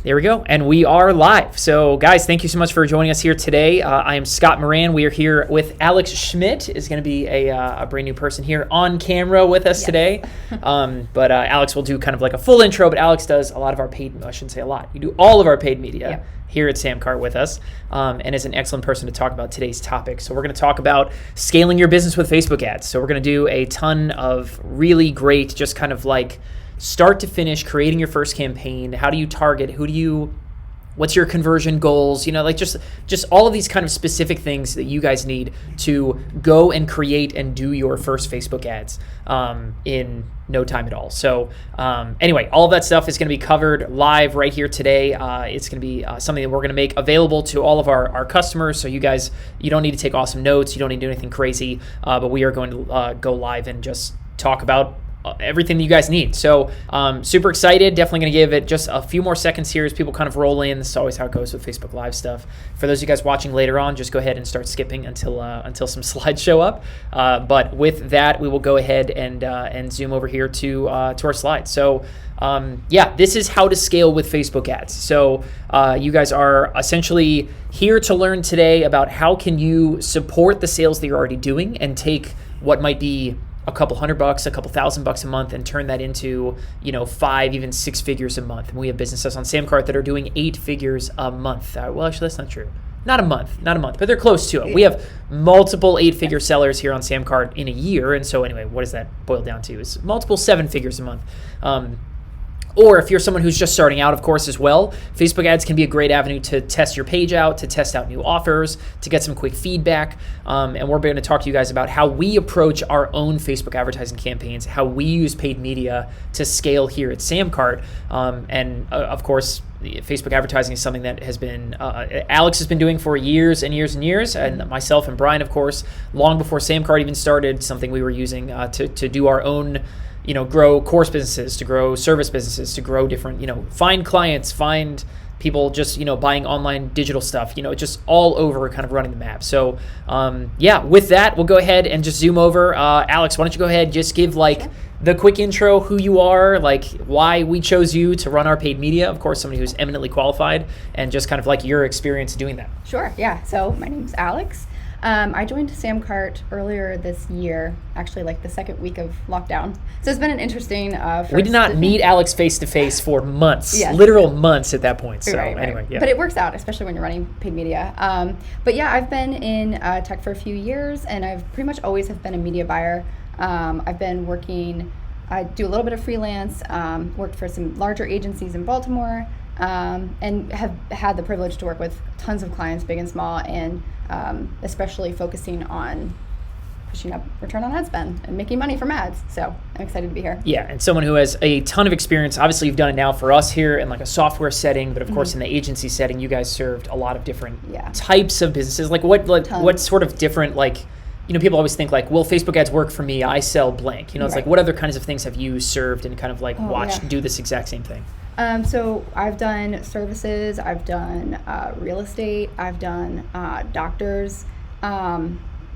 There we go. And we are live. So guys, thank you so much for joining us here today. I am Scott Moran. We are here with Alex Schmidt, is going to be a brand new person here on camera with us today. But Alex will do kind of like a full intro, but Alex does a lot of our paid, I shouldn't say a lot, you do all of our paid media here at SamCart with us, and is an excellent person to talk about today's topic. So we're going to talk about scaling your business with Facebook ads. So we're going to do a ton of really great, just kind of like start to finish, creating your first campaign. How do you target? What's your conversion goals? You know, like just all of these kind of specific things that you guys need to go and create and do your first Facebook ads in no time at all. So anyway, all of that stuff is going to be covered live right here today. It's going to be something that we're going to make available to all of our customers. So you guys, you don't need to take awesome notes. You don't need to do anything crazy, but we are going to go live and just talk about everything that you guys need. So super excited. Definitely going to give it just a few more seconds here as people kind of roll in. This is always how it goes with Facebook Live stuff. For those of you guys watching later on, just go ahead and start skipping until some slides show up. But with that, we will go ahead and zoom over here to our slides. So this is how to scale with Facebook ads. So you guys are essentially here to learn today about how can you support the sales that you're already doing and take what might be a couple $100, a couple $1,000 a month, and turn that into, 5, even 6 figures a month. And we have businesses on SamCart that are doing 8 figures a month. Well, actually, that's not true. Not a month, but they're close to it. We have multiple 8-figure sellers here on SamCart in a year. And so anyway, what does that boil down to? Is multiple 7 figures a month. Or if you're someone who's just starting out, of course, as well, Facebook ads can be a great avenue to test your page out, to test out new offers, to get some quick feedback. And we're going to talk to you guys about how we approach our own Facebook advertising campaigns, how we use paid media to scale here at SamCart. Of course, Facebook advertising is something that has been, Alex has been doing for years and years and years, and myself and Brian, of course, long before SamCart even started, something we were using to do our own, grow course businesses, to grow service businesses, to grow different, find clients, find people just, buying online digital stuff, just all over kind of running the map. So with that, we'll go ahead and just zoom over. Alex, why don't you go ahead, just give the quick intro, who you are, why we chose you to run our paid media, of course, somebody who's eminently qualified, and just kind of your experience doing that. Sure, yeah. So my name's Alex. I joined SamCart earlier this year, actually the second week of lockdown. So it's been an interesting We did not meet Alex face-to-face for months, literal months at that point. So anyway, But it works out, especially when you're running paid media. But yeah, I've been in tech for a few years, and I've pretty much always have been a media buyer. I've been working, I do a little bit of freelance, worked for some larger agencies in Baltimore, and have had the privilege to work with tons of clients, big and small, and especially focusing on pushing up return on ad spend and making money from ads. So I'm excited to be here. Yeah, and someone who has a ton of experience. Obviously, you've done it now for us here in a software setting, but of course in the agency setting, you guys served a lot of different types of businesses. What sort of different people always think will Facebook ads work for me? I sell blank. It's what other kinds of things have you served and kind of watched do this exact same thing? So I've done services, I've done real estate, I've done doctors,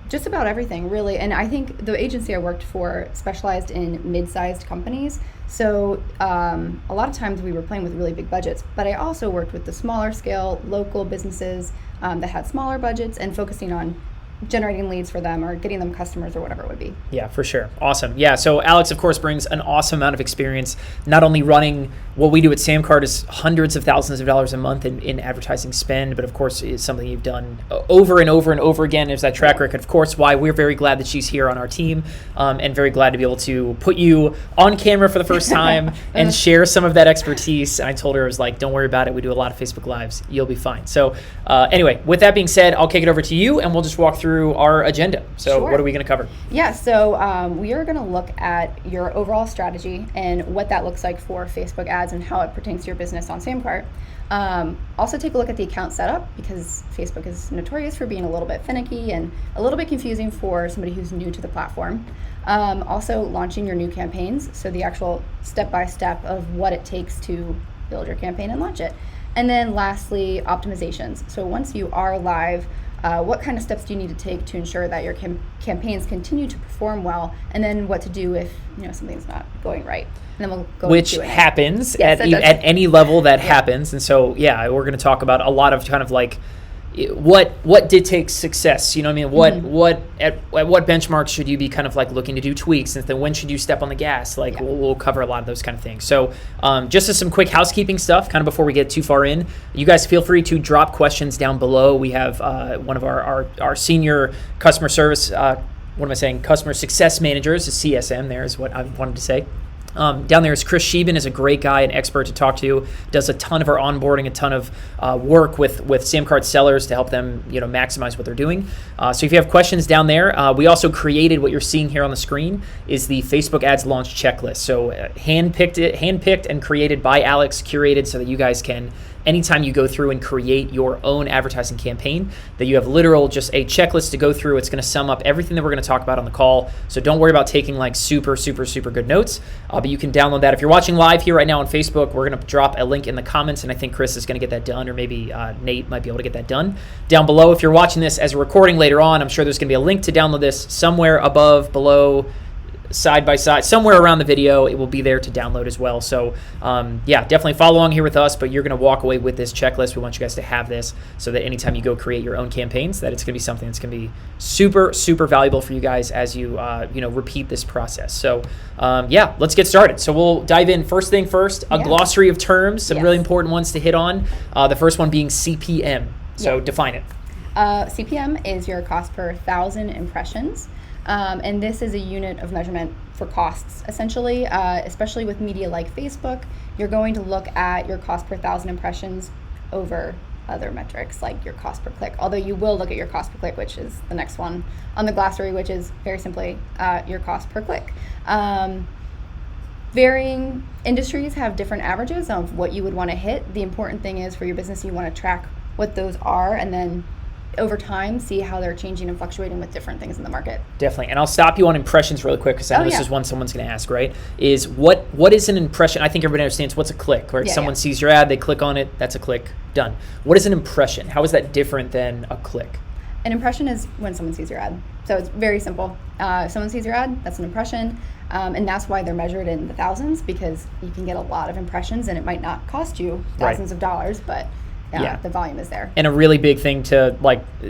just about everything really. And I think the agency I worked for specialized in mid-sized companies. So a lot of times we were playing with really big budgets, but I also worked with the smaller scale local businesses that had smaller budgets and focusing on generating leads for them or getting them customers or whatever it would be. Yeah, for sure. Awesome. Yeah, so Alex, of course, brings an awesome amount of experience, not only running what we do at SamCart is hundreds of thousands of dollars a month in advertising spend, but of course is something you've done over and over and over again. There's that track record, of course, why we're very glad that she's here on our team, and very glad to be able to put you on camera for the first time and share some of that expertise. And I told her, I was don't worry about it. We do a lot of Facebook Lives. You'll be fine. So anyway, with that being said, I'll kick it over to you and we'll just walk through our agenda. So Sure. What are we going to cover? Yeah, so we are going to look at your overall strategy and what that looks like for Facebook ads and how it pertains to your business on SamCart. Also take a look at the account setup because Facebook is notorious for being a little bit finicky and a little bit confusing for somebody who's new to the platform. Also launching your new campaigns, so the actual step-by-step of what it takes to build your campaign and launch it. And then lastly, optimizations. So once you are live, what kind of steps do you need to take to ensure that your campaigns continue to perform well, and then what to do if something's not going right. And then we'll go which into it. happens Yes, at any level that happens. And so we're going to talk about a lot of kind of like what dictates success. You know what I mean? What at what benchmarks should you be kind of like looking to do tweaks, and then when should you step on the gas? Like we'll cover a lot of those kind of things. So just as some quick housekeeping stuff, kind of before we get too far in, you guys feel free to drop questions down below. We have one of our senior customer service, customer success managers, a CSM. There is what I wanted to say. Down there is Chris Sheben, is a great guy, an expert to talk to, does a ton of our onboarding, a ton of work with SamCart sellers to help them maximize what they're doing. So if you have questions down there, we also created what you're seeing here on the screen is the Facebook Ads Launch Checklist. So handpicked and created by Alex, curated so that you guys can, anytime you go through and create your own advertising campaign, that you have literal just a checklist to go through. It's going to sum up everything that we're going to talk about on the call. So don't worry about taking like super good notes, but you can download that. If you're watching live here right now on Facebook, we're going to drop a link in the comments, and I think Chris is going to get that done, or maybe Nate might be able to get that done. Down below, if you're watching this as a recording later on, I'm sure there's going to be a link to download this somewhere above, below, side by side, somewhere around the video. It will be there to download as well. So definitely follow along here with us, but you're going to walk away with this checklist. We want you guys to have this so that anytime you go create your own campaigns, that it's going to be something that's going to be super valuable for you guys as you repeat this process. So let's get started. So we'll dive in. First thing first, a glossary of terms, some really important ones to hit on. The first one being CPM. So define it. CPM is your cost per 1,000 impressions. And this is a unit of measurement for costs, essentially, especially with media like Facebook. You're going to look at your cost per 1,000 impressions over other metrics like your cost per click, although you will look at your cost per click, which is the next one on the glossary, which is very simply your cost per click. Varying industries have different averages of what you would want to hit. The important thing is for your business, you want to track what those are, and then over time, see how they're changing and fluctuating with different things in the market. Definitely. And I'll stop you on impressions really quick, because I know this is one someone's going to ask, right? Is what is an impression? I think everybody understands what's a click, right? Someone sees your ad, they click on it, that's a click, done. What is an impression? How is that different than a click? An impression is when someone sees your ad. So it's very simple. If someone sees your ad, that's an impression. And that's why they're measured in the thousands, because you can get a lot of impressions and it might not cost you thousands of dollars, but the volume is there. And a really big thing to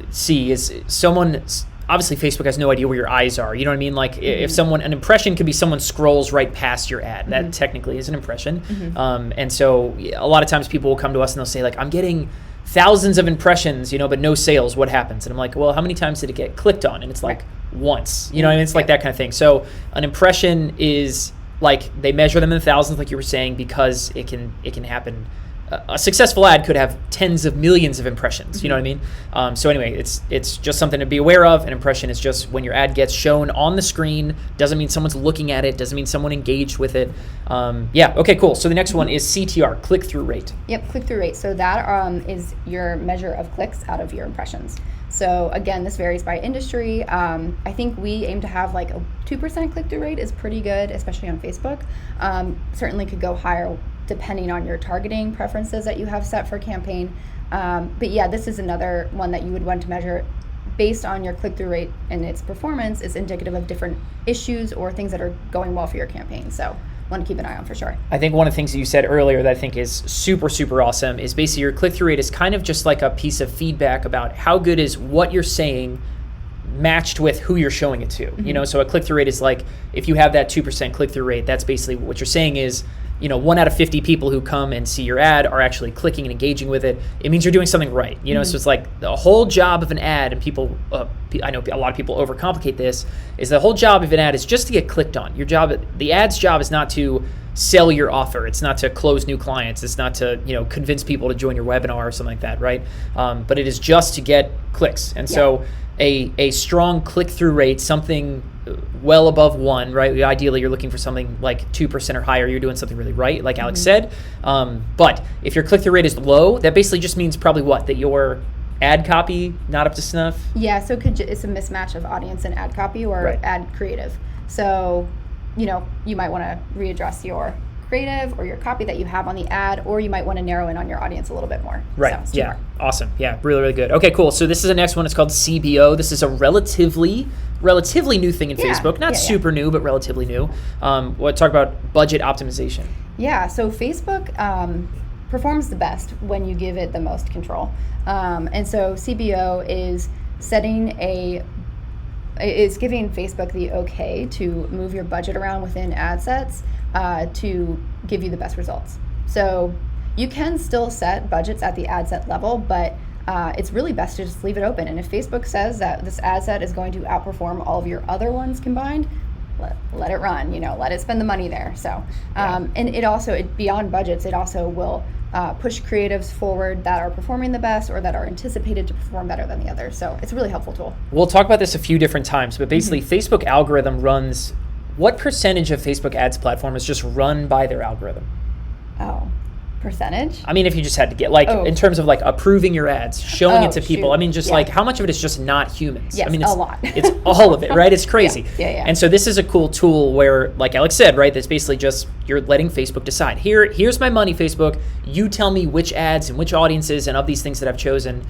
see is someone, obviously Facebook has no idea where your eyes are. You know what I mean? Like if an impression could be someone scrolls right past your ad. That technically is an impression. And so a lot of times people will come to us and they'll say like, I'm getting thousands of impressions, but no sales. What happens? And I'm like, well, how many times did it get clicked on? And it's like once, you know what I mean? It's like that kind of thing. So an impression is like, they measure them in the thousands, like you were saying, because it can happen. A successful ad could have tens of millions of impressions. You know what I mean? So anyway, it's just something to be aware of. An impression is just when your ad gets shown on the screen. Doesn't mean someone's looking at it. Doesn't mean someone engaged with it. Okay, cool. So the next one is CTR, click-through rate. Yep, click-through rate. So that is your measure of clicks out of your impressions. So again, this varies by industry. I think we aim to have like a 2% click-through rate is pretty good, especially on Facebook. Certainly could go higher depending on your targeting preferences that you have set for a campaign. But this is another one that you would want to measure based on your click-through rate, and its performance is indicative of different issues or things that are going well for your campaign. So want to keep an eye on for sure. I think one of the things that you said earlier that I think is super awesome is basically your click-through rate is kind of just like a piece of feedback about how good is what you're saying matched with who you're showing it to. So a click-through rate is like, if you have that 2% click-through rate, that's basically what you're saying is, 1 out of 50 people who come and see your ad are actually clicking and engaging with it. It means you're doing something right. So it's like the whole job of an ad, and people, I know a lot of people overcomplicate this, is the whole job of an ad is just to get clicked on. The ad's job is not to sell your offer. It's not to close new clients. It's not to, convince people to join your webinar or something like that, right? But it is just to get clicks. And so a strong click-through rate, something well above 1, right? Ideally, you're looking for something like 2% or higher. You're doing something really right, like Alex said. But if your click-through rate is low, that basically just means probably what? That your ad copy not up to snuff? Yeah, so it's a mismatch of audience and ad copy or ad creative. So, you might want to readdress your creative or your copy that you have on the ad, or you might want to narrow in on your audience a little bit more. Right. So, yeah. Awesome. Yeah. Really, really good. Okay, cool. So this is the next one. It's called CBO. This is a relatively new thing in Facebook. Not super new, but relatively new. We'll talk about budget optimization. Yeah. So Facebook performs the best when you give it the most control. And so CBO is giving Facebook the okay to move your budget around within ad sets to give you the best results. So you can still set budgets at the ad set level, but it's really best to just leave it open. And if Facebook says that this ad set is going to outperform all of your other ones combined, let it run, let it spend the money there. So, and it also, beyond budgets, it also will push creatives forward that are performing the best or that are anticipated to perform better than the others. So it's a really helpful tool. We'll talk about this a few different times, but basically Facebook algorithm runs, what percentage of Facebook ads platform is just run by their algorithm? Oh, percentage? I mean, if you just had to get in terms of approving your ads, showing it to people. Shoot. I mean, just how much of it is just not humans? Yes, I mean, a lot. It's all of it, right? It's crazy. Yeah. And so this is a cool tool where, like Alex said, right, that's basically just you're letting Facebook decide. Here's my money, Facebook. You tell me which ads and which audiences and of these things that I've chosen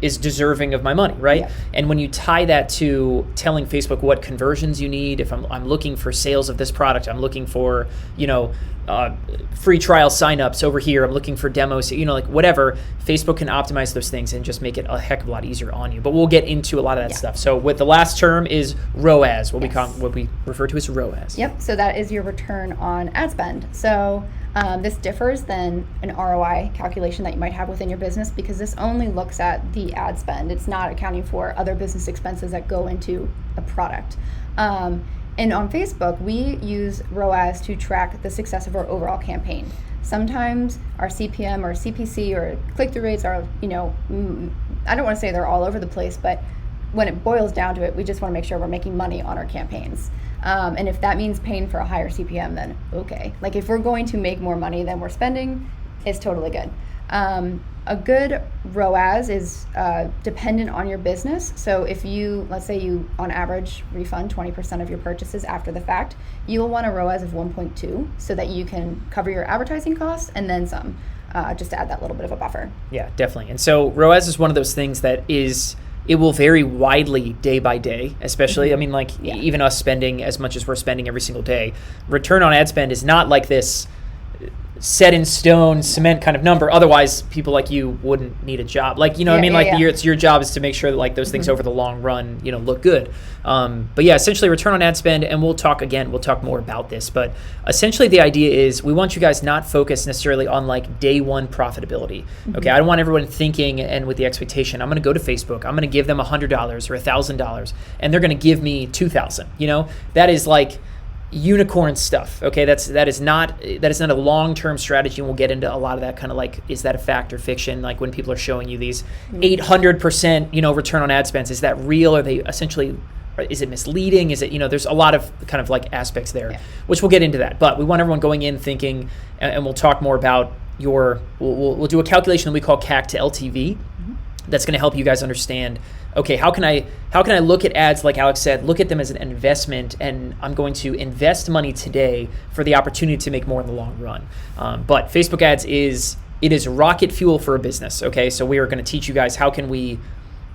is deserving of my money, right? Yeah. And when you tie that to telling Facebook what conversions you need, if I'm looking for sales of this product, I'm looking for, free trial signups over here, I'm looking for demos, whatever, Facebook can optimize those things and just make it a heck of a lot easier on you. But we'll get into a lot of that stuff. So with the last term is ROAS, what we refer to as ROAS. Yep, so that is your return on ad spend. So this differs than an ROI calculation that you might have within your business because this only looks at the ad spend. It's not accounting for other business expenses that go into a product. And on Facebook, we use ROAS to track the success of our overall campaign. Sometimes our CPM or CPC or click-through rates are, I don't want to say they're all over the place, but when it boils down to it, we just want to make sure we're making money on our campaigns. And if that means paying for a higher CPM, then okay. If we're going to make more money than we're spending, it's totally good. A good ROAS is dependent on your business. So if let's say you on average refund 20% of your purchases after the fact, you'll want a ROAS of 1.2 so that you can cover your advertising costs and then some, just to add that little bit of a buffer. Yeah, definitely. And so ROAS is one of those things that it will vary widely day by day, especially, even us spending as much as we're spending every single day. Return on ad spend is not like this set in stone cement kind of number. Otherwise, people like you wouldn't need a job. It's your job is to make sure that those things over the long run, look good. But yeah, essentially return on ad spend, and we'll talk more about this. But essentially the idea is we want you guys not focused necessarily on day one profitability. Okay, I don't want everyone thinking and with the expectation, I'm going to go to Facebook, I'm going to give them $100 or $1,000, and they're going to give me $2,000. That is unicorn stuff. Okay, that is not a long-term strategy, and we'll get into a lot of that kind of is that a fact or fiction? When people are showing you these 800% return on ad spends, is that real? Are they essentially, is it misleading? Is it there's a lot of kind of aspects there, which we'll get into that. But we want everyone going in thinking, and we'll talk more about we'll do a calculation that we call CAC to LTV. That's going to help you guys understand, okay, how can I look at ads, like Alex said, look at them as an investment, and I'm going to invest money today for the opportunity to make more in the long run. But Facebook ads is rocket fuel for a business, okay? So we are going to teach you guys how can we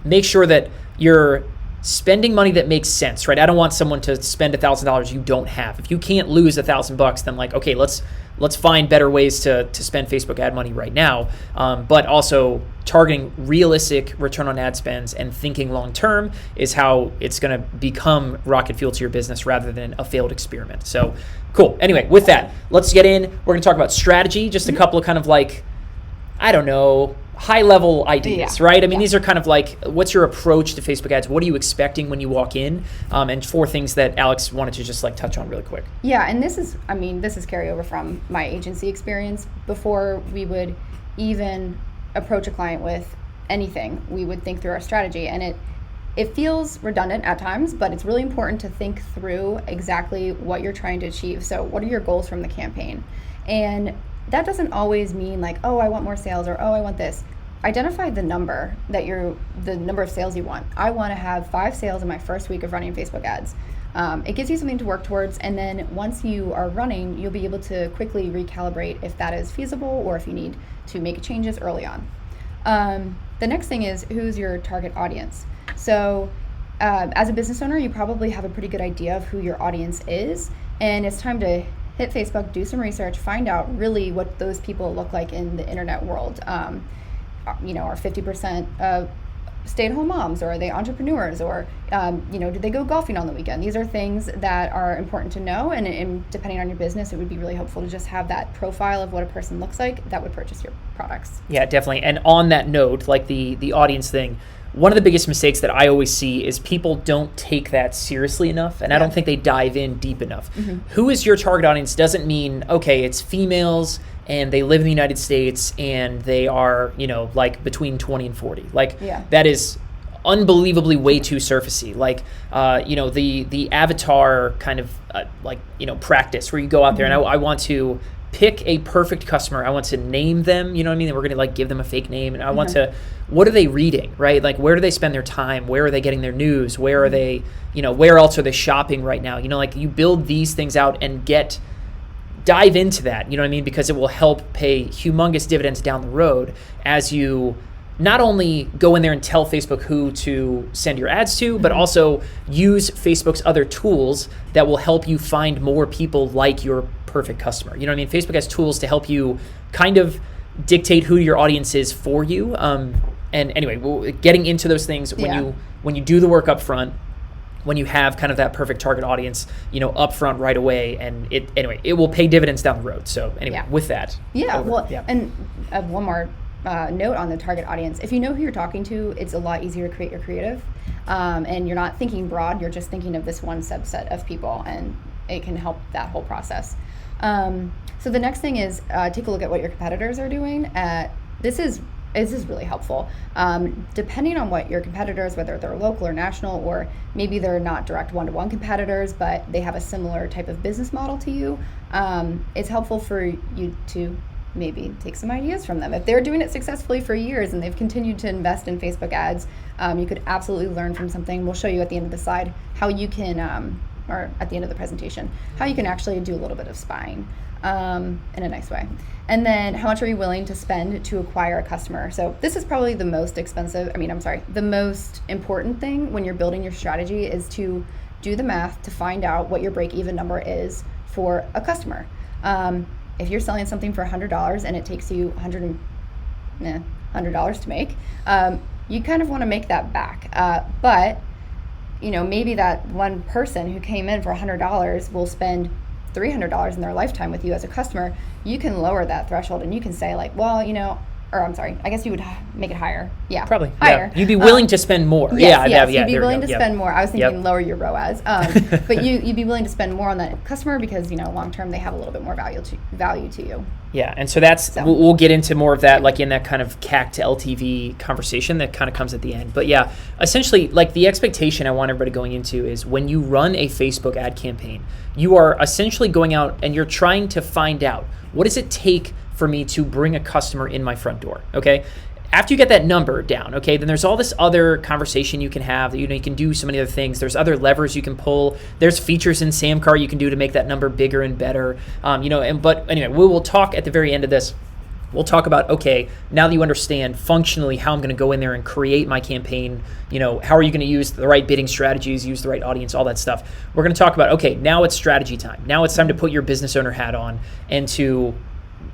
make sure that you're spending money that makes sense, right? I don't want someone to spend $1,000 you don't have. If you can't lose $1,000, then okay, let's find better ways to spend Facebook ad money right now. But also targeting realistic return on ad spends and thinking long term is how it's going to become rocket fuel to your business rather than a failed experiment. So cool. Anyway, with that, let's get in. We're going to talk about strategy, just a couple of kind of high level ideas, right? I mean, these are kind of what's your approach to Facebook ads? What are you expecting when you walk in? And 4 things that Alex wanted to just touch on really quick. Yeah, and this is carryover from my agency experience. Before we would even approach a client with anything, we would think through our strategy, and it feels redundant at times, but it's really important to think through exactly what you're trying to achieve. So what are your goals from the campaign? And that doesn't always mean oh, I want more sales, or oh, I want this. Identify the number the number of sales you want. I want to have 5 sales in my first week of running Facebook ads. It gives you something to work towards, and then once you are running, you'll be able to quickly recalibrate if that is feasible or if you need to make changes early on. The next thing is, who's your target audience? So as a business owner, you probably have a pretty good idea of who your audience is, and it's time to hit Facebook, do some research, find out really what those people look like in the internet world. Are 50% stay-at-home moms, or are they entrepreneurs, or do they go golfing on the weekend? These are things that are important to know, and depending on your business, it would be really helpful to just have that profile of what a person looks like that would purchase your products. Yeah, definitely. And on that note, like the audience thing, one of the biggest mistakes that I always see is people don't take that seriously enough, and I don't think they dive in deep enough. Who is your target audience doesn't mean, okay, it's females and they live in the United States and they are, like between 20 and 40. That is unbelievably way too surfacey. The avatar kind of practice where you go out there and I want to pick a perfect customer. I want to name them, you know what I mean? We're going to give them a fake name, and I want to, what are they reading, right? Where do they spend their time? Where are they getting their news? Where are they, where else are they shopping right now? You build these things out and dive into that, you know what I mean? Because it will help pay humongous dividends down the road as you not only go in there and tell Facebook who to send your ads to, but also use Facebook's other tools that will help you find more people like your perfect customer. You know what I mean? Facebook has tools to help you kind of dictate who your audience is for you. And anyway, getting into those things when you do the work up front, when you have kind of that perfect target audience, up front right away, and it will pay dividends down the road. So anyway, with that. And one more note on the target audience. If you know who you're talking to, it's a lot easier to create your creative, and you're not thinking broad, you're just thinking of this one subset of people, and it can help that whole process. So the next thing is take a look at what your competitors are doing. This is really helpful. Depending on what your competitors, whether they're local or national, or maybe they're not direct one-to-one competitors, but they have a similar type of business model to you, it's helpful for you to maybe take some ideas from them. If they're doing it successfully for years and they've continued to invest in Facebook ads, you could absolutely learn from something. We'll show you at the end of the slide how you can, or at the end of the presentation, how you can actually do a little bit of spying in a nice way. And then how much are you willing to spend to acquire a customer? So this is probably the most the most important thing when you're building your strategy is to do the math to find out what your break-even number is for a customer. If you're selling something for $100 and it takes you $100 to make, you kind of want to make that back. But maybe that one person who came in for $100 will spend $300 in their lifetime with you as a customer. You can lower that threshold and you can say I guess you would make it higher. Yeah. Probably. Higher. Yeah. You'd be willing to spend more. Yes, you'd be willing to spend more. I was thinking lower your ROAS. But you'd be willing to spend more on that customer because, long term they have a little bit more value to you. Yeah, and so we'll get into more of that in that kind of CAC to LTV conversation that kind of comes at the end. But yeah, essentially the expectation I want everybody going into is when you run a Facebook ad campaign, you are essentially going out and you're trying to find out, what does it take for me to bring a customer in my front door, okay? After you get that number down, okay, then there's all this other conversation you can have. You can do so many other things. There's other levers you can pull. There's features in SamCart you can do to make that number bigger and better. But anyway, we will talk at the very end of this. We'll talk about, okay, now that you understand functionally how I'm going to go in there and create my campaign, how are you going to use the right bidding strategies, use the right audience, all that stuff. We're going to talk about, okay, now it's strategy time. Now it's time to put your business owner hat on and to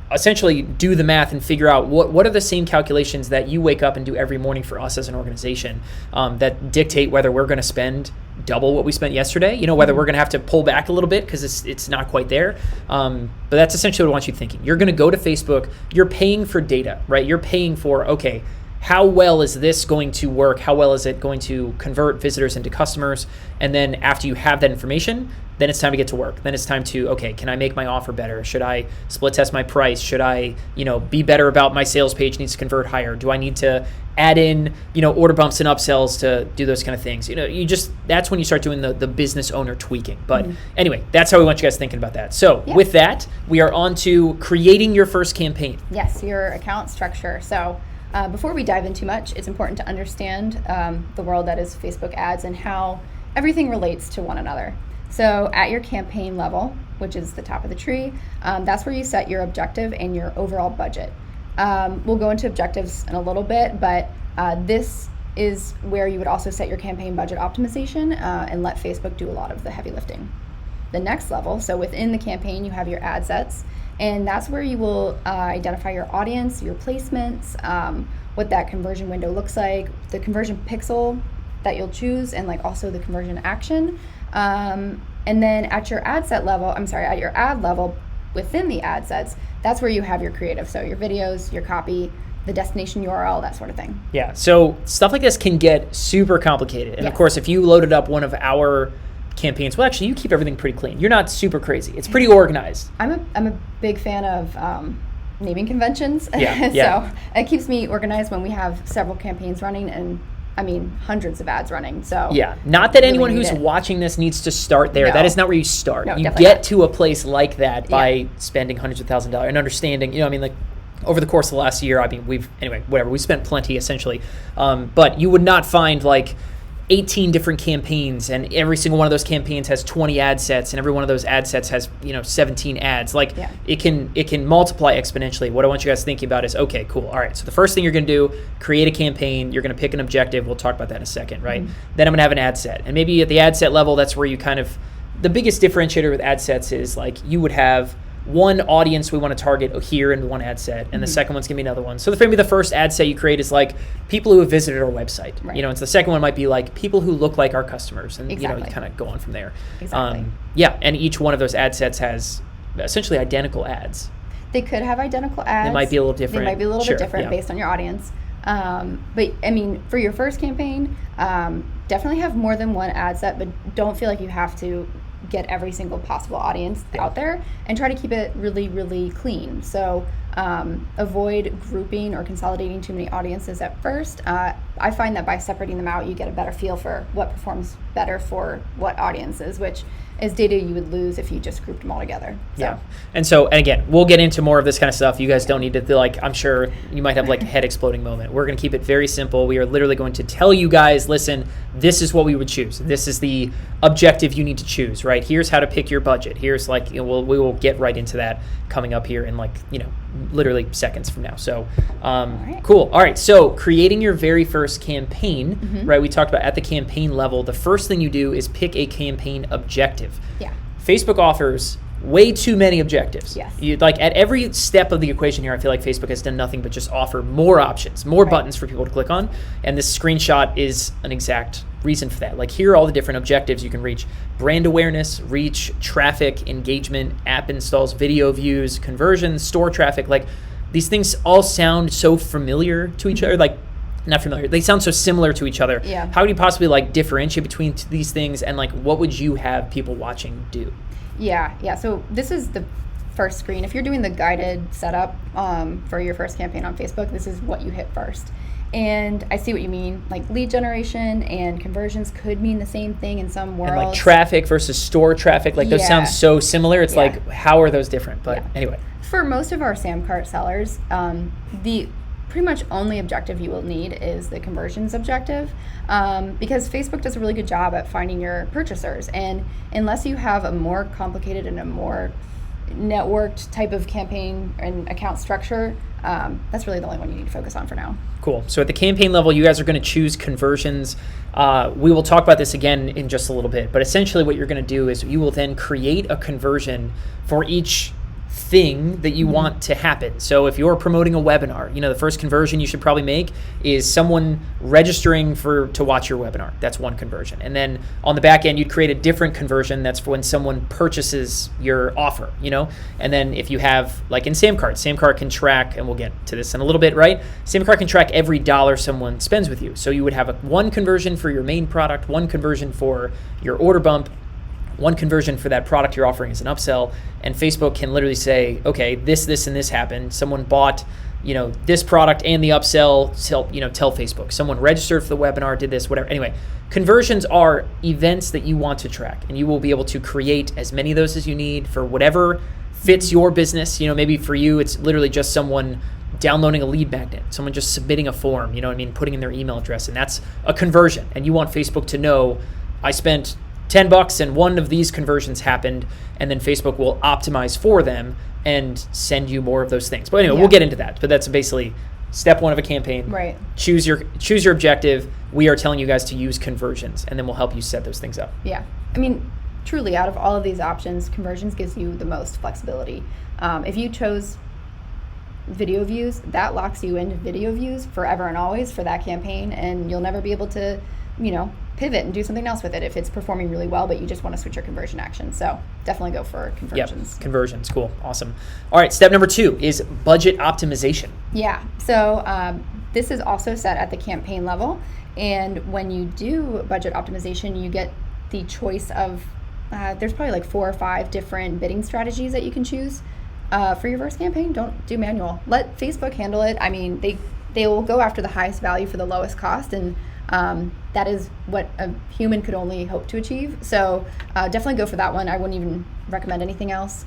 essentially do the math and figure out what are the same calculations that you wake up and do every morning for us as an organization that dictate whether we're going to spend double what we spent yesterday, whether we're going to have to pull back a little bit because it's not quite there. But that's essentially what I want you thinking. You're going to go to Facebook, you're paying for data, right? You're paying for, okay, how well is this going to work? How well is it going to convert visitors into customers? And then after you have that information, then it's time to get to work. Then it's time to, okay, can I make my offer better? Should I split test my price? Should I, be better about my sales page needs to convert higher? Do I need to add in, order bumps and upsells to do those kind of things? That's when you start doing the business owner tweaking. But anyway, that's how we want you guys thinking about that. So with that, we are on to creating your first campaign. Yes, your account structure. So before we dive in too much, it's important to understand the world that is Facebook ads and how everything relates to one another. So at your campaign level, which is the top of the tree, that's where you set your objective and your overall budget. We'll go into objectives in a little bit, but this is where you would also set your campaign budget optimization and let Facebook do a lot of the heavy lifting. The next level, so within the campaign, you have your ad sets, and that's where you will identify your audience, your placements, what that conversion window looks like, the conversion pixel that you'll choose, and like also the conversion action. And then at your ad level, within the ad sets, that's where you have your creative. So your videos, your copy, the destination URL, that sort of thing. Yeah. So stuff like this can get super complicated. And yes. Of course, if you loaded up one of our campaigns, well, actually, you keep everything pretty clean. You're not super crazy. It's pretty organized. I'm a big fan of naming conventions. Yeah. So it keeps me organized when we have several campaigns running and hundreds of ads running. So yeah, not that really anyone who's watching this needs to start there. No. That is not where you start. No, you definitely get not. to a place like that by spending hundreds of thousands of dollars and understanding, like over the course of the last year, we spent plenty essentially. But you would not find like 18 different campaigns and every single one of those campaigns has 20 ad sets and every one of those ad sets has 17 ads. It can multiply exponentially. What I want you guys thinking about is, okay, cool, all right, so the first thing you're going to do, create a campaign. You're going to pick an objective. We'll talk about that in a second, right? Then I'm going to have an ad set, and maybe at the ad set level, that's where you kind of, the biggest differentiator with ad sets is like you would have one audience we want to target here in one ad set, and the second one's gonna be another one. So maybe the first ad set you create is like people who have visited our website, right. And so the second one might be like people who look like our customers, and exactly. you kind of go on from there. Exactly. And each one of those ad sets has essentially identical ads. They could have identical ads. They might be a little different. They might be a little Sure, bit different based on your audience. But for your first campaign, definitely have more than one ad set, but don't feel like you have to get every single possible audience out there, and try to keep it really, really clean. So avoid grouping or consolidating too many audiences at first. I find that by separating them out, you get a better feel for what performs better for what audiences, which is data you would lose if you just grouped them all together. So. Yeah. And again, we'll get into more of this kind of stuff. You guys don't need to I'm sure you might have like a head exploding moment. We're going to keep it very simple. We are literally going to tell you guys, listen, this is what we would choose. This is the objective you need to choose, right? Here's how to pick your budget. Here's we will get right into that coming up here in literally seconds from now. So right. Cool. All right. So creating your very first campaign, right? We talked about at the campaign level, the first thing you do is pick a campaign objective. Yeah. Facebook offers way too many objectives. Yes. At every step of the equation here, I feel like Facebook has done nothing but just offer more options, more right. buttons for people to click on. And this screenshot is an exact reason for that. Here are all the different objectives you can reach: brand awareness, reach, traffic, engagement, app installs, video views, conversions, store traffic. These things all sound so familiar to each other. Not familiar. They sound so similar to each other. Yeah. How do you possibly differentiate between these things, and what would you have people watching do? Yeah. So this is the first screen. If you're doing the guided setup for your first campaign on Facebook, this is what you hit first. And I see what you mean. Lead generation and conversions could mean the same thing in some worlds. And traffic versus store traffic, those sound so similar. It's how are those different? But anyway. For most of our SamCart sellers, the pretty much only objective you will need is the conversions objective, because Facebook does a really good job at finding your purchasers. And unless you have a more complicated and a more networked type of campaign and account structure, that's really the only one you need to focus on for now. Cool. So at the campaign level, you guys are going to choose conversions. We will talk about this again in just a little bit, but essentially what you're going to do is you will then create a conversion for each thing that you want to happen. So if you're promoting a webinar, the first conversion you should probably make is someone registering to watch your webinar. That's one conversion. And then on the back end, you'd create a different conversion. That's for when someone purchases your offer, And then if you have, in SamCart can track, and we'll get to this in a little bit, right? SamCart can track every dollar someone spends with you. So you would have one conversion for your main product, one conversion for your order bump, one conversion for that product you're offering as an upsell, and Facebook can literally say, okay, this, and this happened. Someone bought, this product and the upsell, tell Facebook. Someone registered for the webinar, did this, whatever. Anyway, conversions are events that you want to track, and you will be able to create as many of those as you need for whatever fits your business. Maybe for you, it's literally just someone downloading a lead magnet, someone just submitting a form, putting in their email address, and that's a conversion. And you want Facebook to know, I spent $10 and one of these conversions happened, and then Facebook will optimize for them and send you more of those things. But anyway, we'll get into that. But that's basically step one of a campaign. Right. Choose your objective. We are telling you guys to use conversions, and then we'll help you set those things up. Yeah. I mean, truly, out of all of these options, conversions gives you the most flexibility. If you chose video views, that locks you into video views forever and always for that campaign, and you'll never be able to, pivot and do something else with it if it's performing really well, but you just want to switch your conversion action. So definitely go for conversions. Yep, conversions, cool, awesome. All right, step number 2 is budget optimization. Yeah, so this is also set at the campaign level, and when you do budget optimization, you get the choice of, there's probably like 4 or 5 different bidding strategies that you can choose for your first campaign. Don't do manual. Let Facebook handle it. I mean, they will go after the highest value for the lowest cost, and that is what a human could only hope to achieve. So definitely go for that one. I wouldn't even recommend anything else,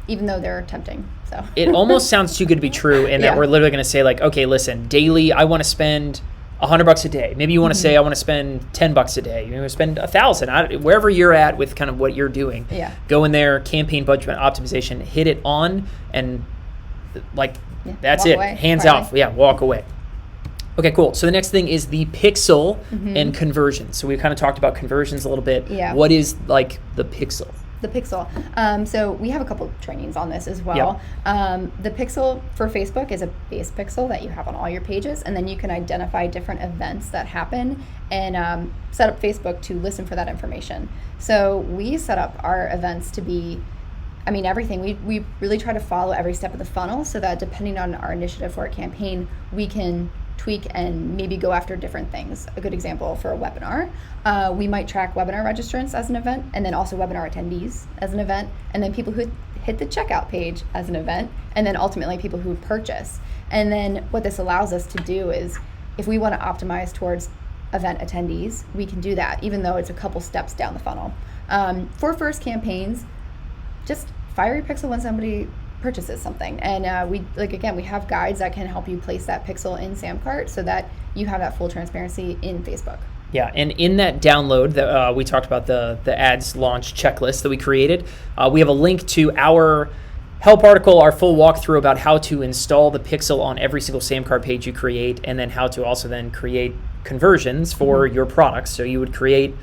even though they're tempting. So it almost sounds too good to be true in that we're literally going to say like, okay, listen, daily, I want to spend $100 a day. Maybe you want to say, I want to spend $10 a day. You want to spend $1,000. Wherever you're at with kind of what you're doing, go in there, campaign budget optimization, hit it on, and that's it. Away. Hands off. Yeah, walk away. Okay, cool. So the next thing is the pixel and conversions. So we kind of talked about conversions a little bit. Yeah. What is like the pixel? The pixel. So we have a couple trainings on this as well. Yep. The pixel for Facebook is a base pixel that you have on all your pages, and then you can identify different events that happen and set up Facebook to listen for that information. So we set up our events to be, everything. We really try to follow every step of the funnel so that depending on our initiative for a campaign, we can tweak and maybe go after different things. A good example for a webinar, we might track webinar registrants as an event, and then also webinar attendees as an event, and then people who hit the checkout page as an event, and then ultimately people who purchase. And then what this allows us to do is, if we want to optimize towards event attendees, we can do that, even though it's a couple steps down the funnel. For first campaigns, just fire your pixel when somebody purchases something, and we have guides that can help you place that pixel in SamCart so that you have that full transparency in Facebook. Yeah, and in that download that we talked about, the ads launch checklist that we created, we have a link to our help article, our full walkthrough about how to install the pixel on every single SamCart page you create, and then how to also then create conversions for your products. So you would create,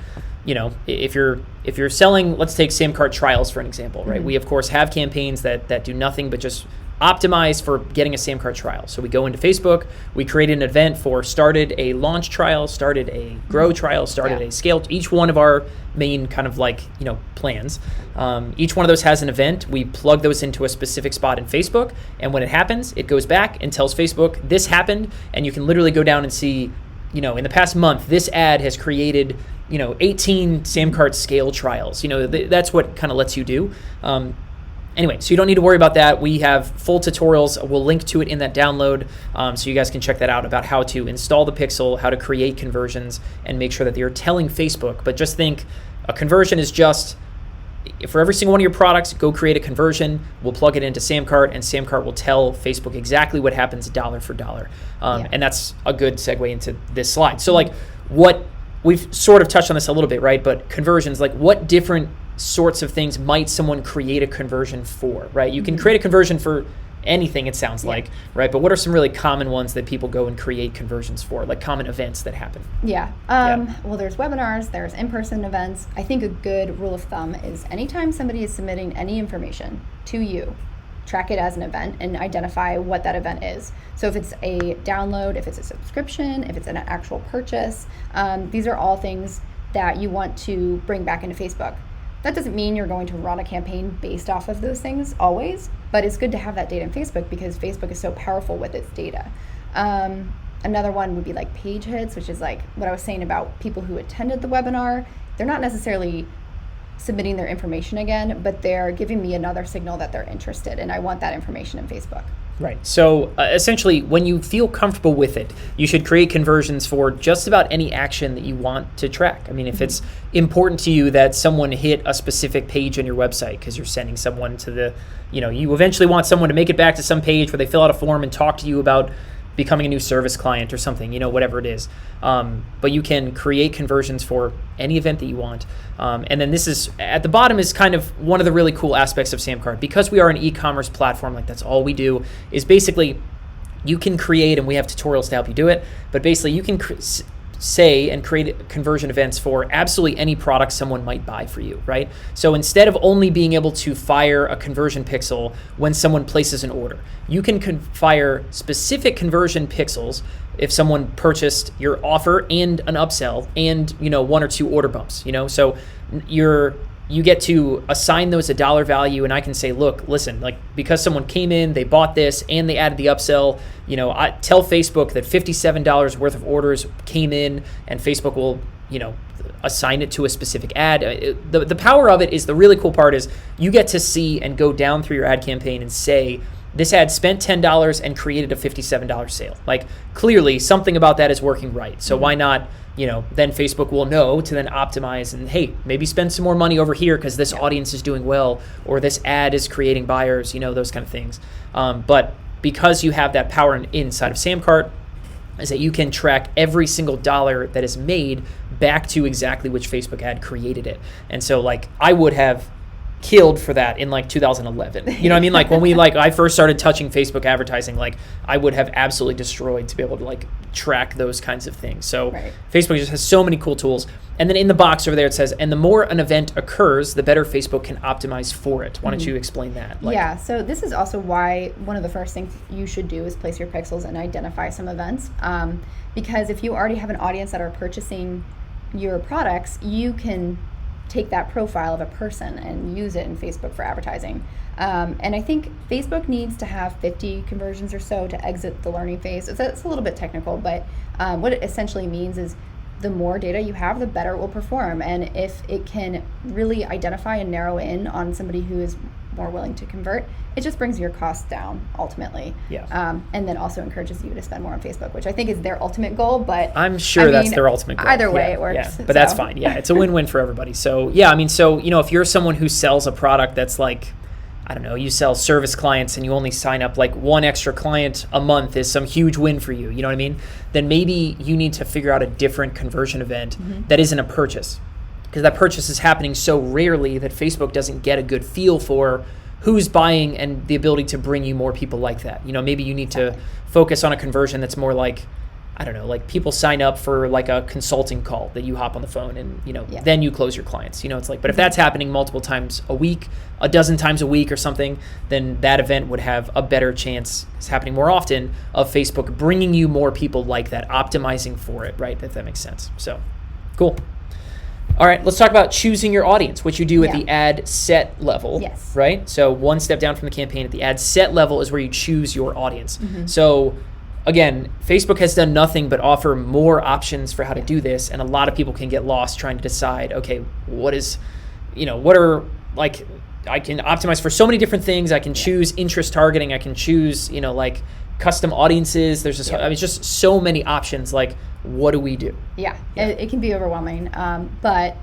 if you're selling, let's take SamCart trials for an example, right? We of course have campaigns that do nothing but just optimize for getting a SamCart trial. So we go into Facebook, we create an event for started a launch trial, started a grow trial, started a scale. Each one of our main kind of plans. Each one of those has an event. We plug those into a specific spot in Facebook, and when it happens, it goes back and tells Facebook this happened, and you can literally go down and see, in the past month, this ad has created 18 SamCart scale trials. That's what kind of lets you do. Anyway, so you don't need to worry about that. We have full tutorials. We'll link to it in that download, so you guys can check that out about how to install the pixel, how to create conversions, and make sure that you're telling Facebook. But just think, a conversion is just, for every single one of your products, go create a conversion. We'll plug it into SamCart, and SamCart will tell Facebook exactly what happens dollar for dollar. And that's a good segue into this slide. So what we've sort of touched on this a little bit, right? But conversions, what different sorts of things might someone create a conversion for, right? You can create a conversion for anything, it sounds like, right? But what are some really common ones that people go and create conversions for, like common events that happen? Well, there's webinars, there's in-person events. I think a good rule of thumb is anytime somebody is submitting any information to you, track it as an event and identify what that event is. So if it's a download, if it's a subscription, if it's an actual purchase, these are all things that you want to bring back into Facebook. That doesn't mean you're going to run a campaign based off of those things always, but it's good to have that data in Facebook because Facebook is so powerful with its data. Another one would be page hits, which is what I was saying about people who attended the webinar. They're not necessarily submitting their information again, but they're giving me another signal that they're interested, and I want that information in Facebook. Right. So essentially, when you feel comfortable with it, you should create conversions for just about any action that you want to track. If it's important to you that someone hit a specific page on your website because you're sending someone to you eventually want someone to make it back to some page where they fill out a form and talk to you about becoming a new service client or something, whatever it is. But you can create conversions for any event that you want. And then this is, at the bottom is kind of one of the really cool aspects of SamCart. Because we are an e-commerce platform, like that's all we do, is basically you can create, and we have tutorials to help you do it, but basically you can say and create conversion events for absolutely any product someone might buy for you, right? So instead of only being able to fire a conversion pixel when someone places an order, you can fire specific conversion pixels if someone purchased your offer and an upsell and, one or two order bumps, so you get to assign those a dollar value, and I can say, look, listen, like because someone came in, they bought this, and they added the upsell, I tell Facebook that $57 worth of orders came in, and Facebook will, assign it to a specific ad. The power of it is, the really cool part is you get to see and go down through your ad campaign and say, this ad spent $10 and created a $57 sale. Like clearly something about that is working right. So why not, then Facebook will know to then optimize and, hey, maybe spend some more money over here because this audience is doing well, or this ad is creating buyers, those kind of things. But because you have that power inside of SamCart, is that you can track every single dollar that is made back to exactly which Facebook ad created it. And so like I would have killed for that in like 2011. You know what I mean? Like when I first started touching Facebook advertising, like I would have absolutely destroyed to be able to like track those kinds of things. So Facebook just has so many cool tools. And then in the box over there, it says, and the more an event occurs, the better Facebook can optimize for it. Why don't you explain that? Yeah, so this is also why one of the first things you should do is place your pixels and identify some events. Because if you already have an audience that are purchasing your products, you can take that profile of a person and use it in Facebook for advertising. And I think Facebook needs to have 50 conversions or so to exit the learning phase. It's a little bit technical, but what it essentially means is the more data you have, the better it will perform. And if it can really identify and narrow in on somebody who is more willing to convert, it just brings your costs down ultimately. Yeah. And then also encourages you to spend more on Facebook, which I think is their ultimate goal. But I'm sure that's their ultimate goal. Either way, it works. Yeah. But that's fine. Yeah, it's a win-win for everybody. So yeah, I mean, if you're someone who sells a product that's like, I don't know, you sell service clients and you only sign up like one extra client a month is some huge win for you, you know what I mean? Then maybe you need to figure out a different conversion event that isn't a purchase, because that purchase is happening so rarely that Facebook doesn't get a good feel for who's buying and the ability to bring you more people like that. Maybe you need to focus on a conversion that's more like, I don't know, like people sign up for like a consulting call that you hop on the phone and, then you close your clients. It's like, but if that's happening multiple times a week, a dozen times a week or something, then that event would have a better chance, it's happening more often, of Facebook bringing you more people like that, optimizing for it, right? If that makes sense. So, cool. All right, let's talk about choosing your audience, which you do at the ad set level, right? So one step down from the campaign, at the ad set level is where you choose your audience. So again, Facebook has done nothing but offer more options for how to do this, and a lot of people can get lost trying to decide, okay, what are, like, I can optimize for so many different things. I can choose interest targeting. I can choose, like custom audiences. There's just, I mean, it's just so many options. Like, what do we do? Yeah. It can be overwhelming, but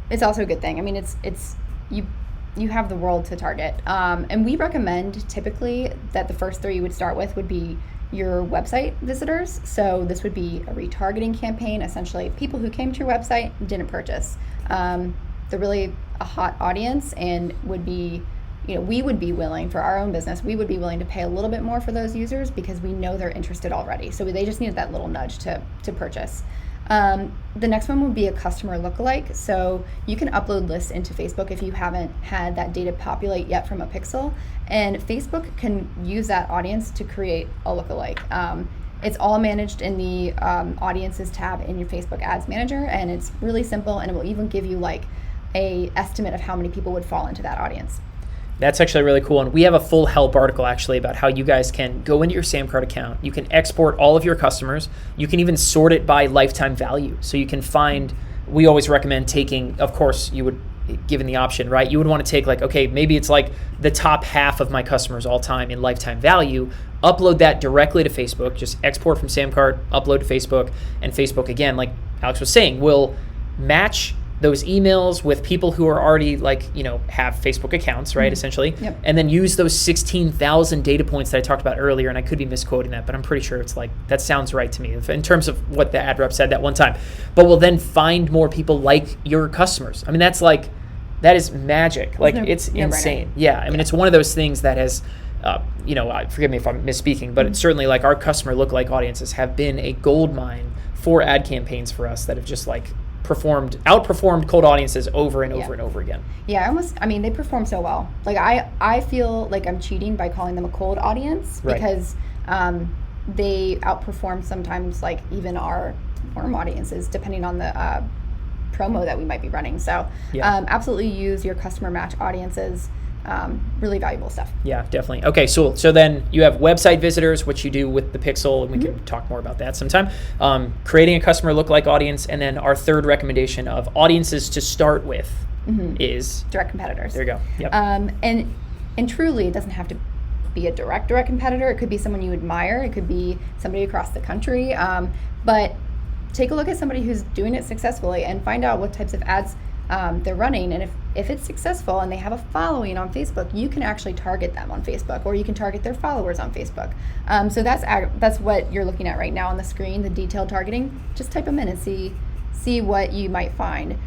it's also a good thing. I mean, it's you have the world to target, and we recommend typically that the first 3 you would start with would be your website visitors. So this would be a retargeting campaign, essentially people who came to your website and didn't purchase. They're really a hot audience and would be, we would be willing, for our own business, we would be willing to pay a little bit more for those users because we know they're interested already. So they just needed that little nudge to purchase. The next one would be a customer lookalike. So you can upload lists into Facebook if you haven't had that data populate yet from a pixel, and Facebook can use that audience to create a lookalike. It's all managed in the audiences tab in your Facebook Ads Manager, and it's really simple, and it will even give you like a estimate of how many people would fall into that audience. That's actually really cool. And we have a full help article actually about how you guys can go into your SamCart account. You can export all of your customers. You can even sort it by lifetime value. So you can find, we always recommend taking, of course, you would, given the option, right? You would want to take like, okay, maybe it's like the top half of my customers all time in lifetime value, upload that directly to Facebook, just export from SamCart, upload to Facebook, and Facebook, again, like Alex was saying, will match those emails with people who are already have Facebook accounts, right? Essentially. Yep. And then use those 16,000 data points that I talked about earlier. And I could be misquoting that, but I'm pretty sure it's that sounds right to me in terms of what the ad rep said that one time. But we'll then find more people like your customers. I mean, that is magic. It's insane. Yeah. I mean, it's one of those things that has, forgive me if I'm misspeaking, but it's certainly our customer lookalike audiences have been a gold mine for ad campaigns for us that have just outperformed cold audiences over and over and over again. Yeah, they perform so well. I feel like I'm cheating by calling them a cold audience because they outperform sometimes even our warm audiences depending on the promo that we might be running. So absolutely use your customer match audiences. Really valuable stuff. Yeah, definitely. Okay, so then you have website visitors, which you do with the Pixel, and we can talk more about that sometime. Creating a customer lookalike audience, and then our third recommendation of audiences to start with is direct competitors. There you go. Yep. And truly, it doesn't have to be a direct competitor. It could be someone you admire. It could be somebody across the country. But take a look at somebody who's doing it successfully and find out what types of ads they're running, and if it's successful and they have a following on Facebook, you can actually target them on Facebook, or you can target their followers on Facebook. So that's what you're looking at right now on the screen, the detailed targeting. Just type them in and see what you might find.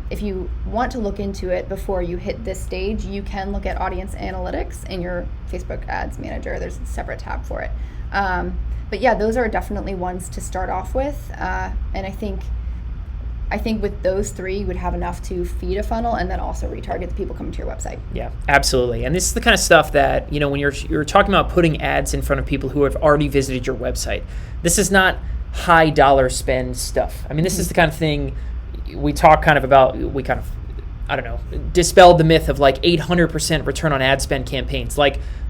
If you want to look into it before you hit this stage, you can look at audience analytics in your Facebook ads manager. There's a separate tab for it. But yeah, those are definitely ones to start off with, and I think with those three, you would have enough to feed a funnel and then also retarget the people coming to your website. Yeah, absolutely. And this is the kind of stuff that, when you're talking about putting ads in front of people who have already visited your website, this is not high dollar spend stuff. I mean, this is the kind of thing we talk about, dispelled the myth of 800% return on ad spend campaigns.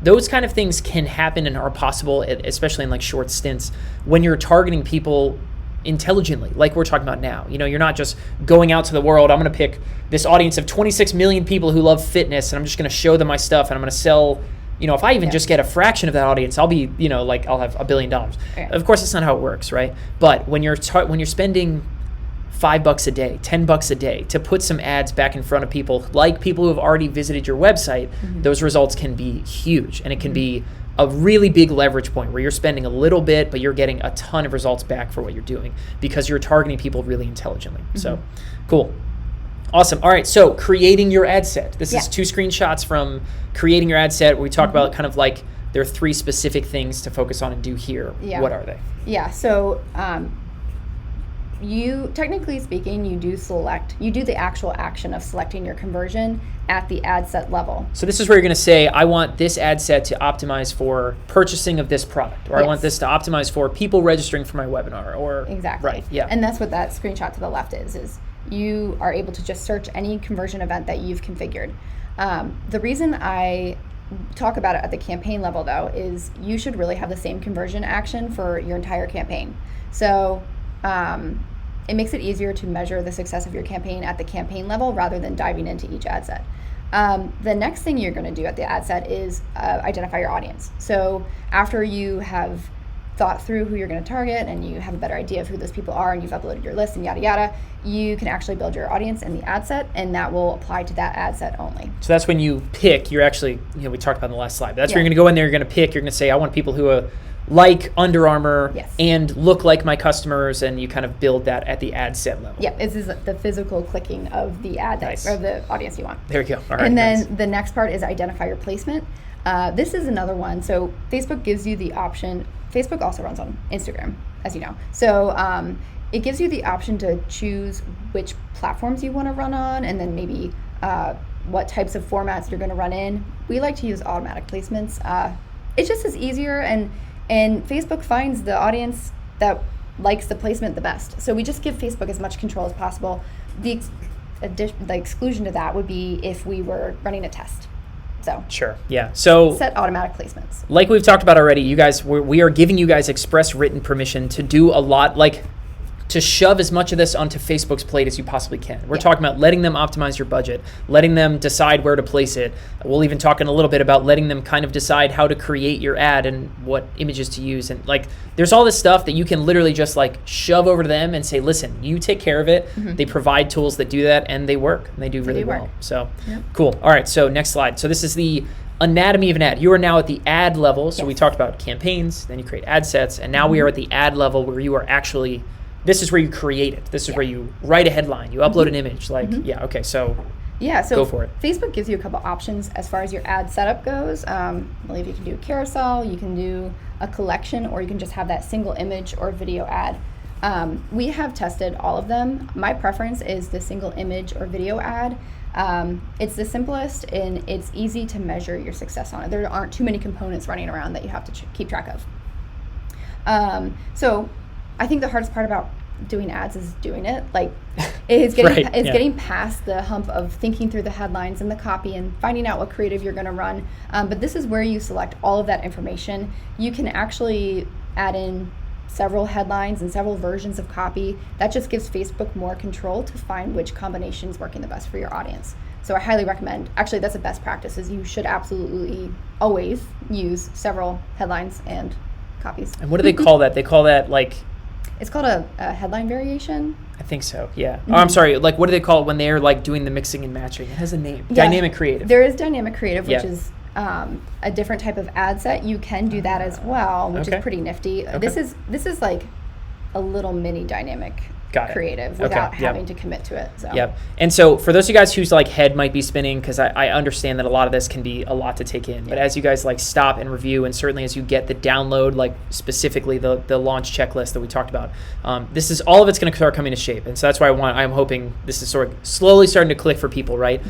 Those kind of things can happen and are possible, especially in short stints, when you're targeting people intelligently, like we're talking about now. You're not just going out to the world. I'm going to pick this audience of 26 million people who love fitness, and I'm just going to show them my stuff, and I'm going to sell. If I even just get a fraction of that audience, I'll be, I'll have $1 billion. Okay. Of course, that's not how it works, right? But when you're spending $5 a day, $10 a day to put some ads back in front of people, people who have already visited your website, those results can be huge, and it can be a really big leverage point where you're spending a little bit, but you're getting a ton of results back for what you're doing because you're targeting people really intelligently. So cool. Awesome. All right. So creating your ad set. This is 2 screenshots from creating your ad set where we talk about there are 3 specific things to focus on and do here. Yeah. What are they? Yeah. So you, technically speaking, you do the actual action of selecting your conversion at the ad set level. So this is where you're going to say, I want this ad set to optimize for purchasing of this product, or I want this to optimize for people registering for my webinar, or exactly. Right. Yeah. And that's what that screenshot to the left is you are able to just search any conversion event that you've configured. The reason I talk about it at the campaign level, though, is you should really have the same conversion action for your entire campaign. So it makes it easier to measure the success of your campaign at the campaign level rather than diving into each ad set. The next thing you're going to do at the ad set is identify your audience. So after you have thought through who you're going to target and you have a better idea of who those people are and you've uploaded your list and yada yada, you can actually build your audience in the ad set, and that will apply to that ad set only. So that's when you pick, you're actually, we talked about in the last slide, but that's where you're going to go in there, you're going to pick, you're going to say, I want people who like Under Armour and look like my customers, and you kind of build that at the ad set level. Yeah, this is the physical clicking of the ad or the audience you want. There we go. All right, and then the next part is identify your placement. This is another one. So Facebook gives you the option. Facebook also runs on Instagram, as you know. So it gives you the option to choose which platforms you want to run on, and then maybe what types of formats you're going to run in. We like to use automatic placements. It just is easier, and Facebook finds the audience that likes the placement the best. So we just give Facebook as much control as possible. The exclusion to that would be if we were running a test. So sure, yeah. So set automatic placements. Like we've talked about already, you guys, we are giving you guys express written permission to do a lot, to shove as much of this onto Facebook's plate as you possibly can. We're Yeah. talking about letting them optimize your budget, letting them decide where to place it. We'll even talk in a little bit about letting them kind of decide how to create your ad and what images to use. And like, there's all this stuff that you can literally just like shove over to them and say, listen, you take care of it. They provide tools that do that, and they work, and they do really well. So cool. All right, so next slide. So this is the anatomy of an ad. You are now at the ad level. So we talked about campaigns, then you create ad sets, and now we are at the ad level where you are actually, this is where you create it. This is where you write a headline, you upload an image. Like, okay, so go for it. Facebook gives you a couple options as far as your ad setup goes. I believe you can do carousel, you can do a collection, or you can just have that single image or video ad. We have tested all of them. My preference is the single image or video ad. It's the simplest, and it's easy to measure your success on it. There aren't too many components running around that you have to keep track of. So I think the hardest part about doing ads is doing it. Like, it's getting getting past the hump of thinking through the headlines and the copy and finding out what creative you're going to run. But this is where you select all of that information. You can actually add in several headlines and several versions of copy. That just gives Facebook more control to find which combination is working the best for your audience. So I highly recommend, actually that's a best practice, is you should absolutely always use several headlines and copies. And what do they call that? They call that like... It's called a headline variation. I think so, yeah. Oh, I'm sorry, like what do they call it when they're like doing the mixing and matching? It has a name. Yeah. Dynamic creative. There is dynamic creative, which is a different type of ad set. You can do that as well, which is pretty nifty. Okay. This is like a little mini dynamic creative without having to commit to it. So. Yep. And so for those of you guys whose like head might be spinning, because I understand that a lot of this can be a lot to take in, but as you guys like stop and review, and certainly as you get the download, like specifically the launch checklist that we talked about, this is all of it's going to start coming to shape. And so that's why I'm hoping this is sort of slowly starting to click for people, right?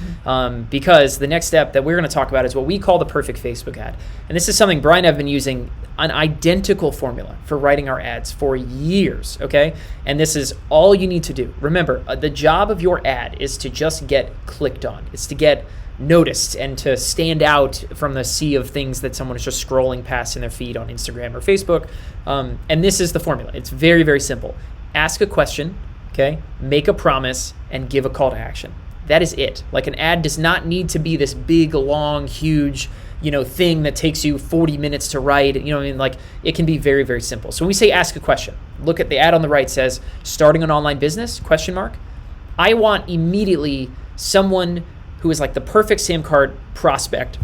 Because the next step that we're going to talk about is what we call the perfect Facebook ad. And this is something Brian and I have been using an identical formula for writing our ads for years, okay? And this is all you need to do. Remember, the job of your ad is to just get clicked on. It's to get noticed and to stand out from the sea of things that someone is just scrolling past in their feed on Instagram or Facebook. And this is the formula. It's very, very simple. Ask a question, okay? Make a promise, and give a call to action. That is it. Like, an ad does not need to be this big, long, huge, thing that takes you 40 minutes to write. Like, it can be very, very simple. So when we say ask a question, look at the ad on the right, says starting an online business, ? I want immediately someone who is like the perfect SamCart prospect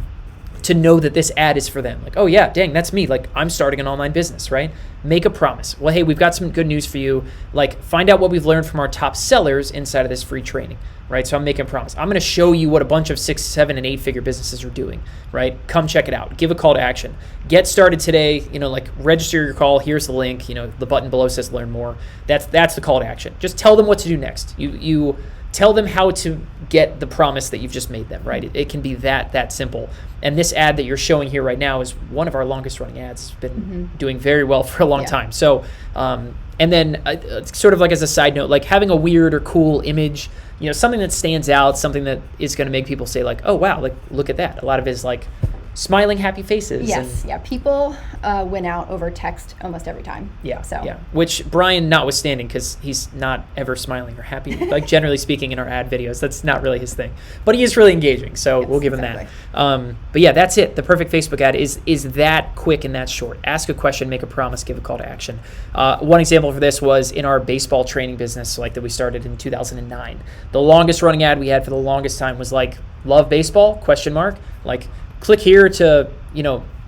to know that this ad is for them. Like, oh yeah, dang, that's me. Like, I'm starting an online business, right? Make a promise. Well, hey, we've got some good news for you. Like, find out what we've learned from our top sellers inside of this free training, right? So I'm making a promise. I'm going to show you what a bunch of 6, 7, and 8-figure businesses are doing, right? Come check it out. Give a call to action. Get started today. Like, register your call. Here's the link. The button below says learn more. That's the call to action. Just tell them what to do next. You tell them how to get the promise that you've just made them, right? It can be that simple. And this ad that you're showing here right now is one of our longest running ads. It's been doing very well for a long time. So, and then sort of like as a side note, like having a weird or cool image, something that stands out, something that is going to make people say like, oh wow, like look at that. A lot of it is like smiling, happy faces. Yes, people win out over text almost every time. Which Brian notwithstanding, because he's not ever smiling or happy, like generally speaking in our ad videos, that's not really his thing. But he is really engaging, so we'll give him that. But yeah, that's it. The perfect Facebook ad is that quick and that short. Ask a question, make a promise, give a call to action. One example for this was in our baseball training business, like that we started in 2009. The longest running ad we had for the longest time was like, love baseball, ? Like, click here to,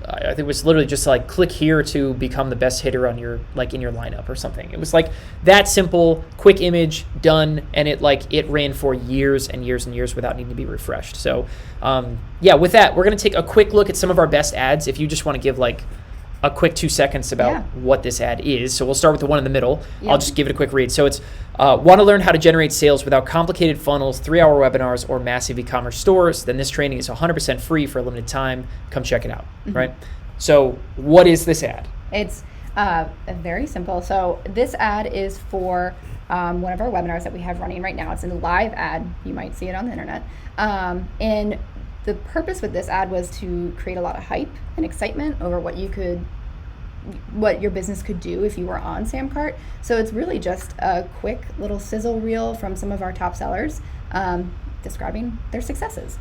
I think it was literally just like click here to become the best hitter on your, like in your lineup or something. It was like that simple, quick image, done, and it ran for years and years and years without needing to be refreshed. So with that, we're going to take a quick look at some of our best ads if you just want to give like a quick 2 seconds about what this ad is. So we'll start with the one in the middle. I'll just give it a quick read. So it's want to learn how to generate sales without complicated funnels, 3-hour webinars, or massive e-commerce stores? Then this training is 100% free for a limited time. Come check it out, right? So what is this ad? It's very simple. So this ad is for one of our webinars that we have running right now. It's a live ad. You might see it on the internet. And the purpose with this ad was to create a lot of hype and excitement over what you could what your business could do if you were on SamCart. So it's really just a quick little sizzle reel from some of our top sellers describing their successes.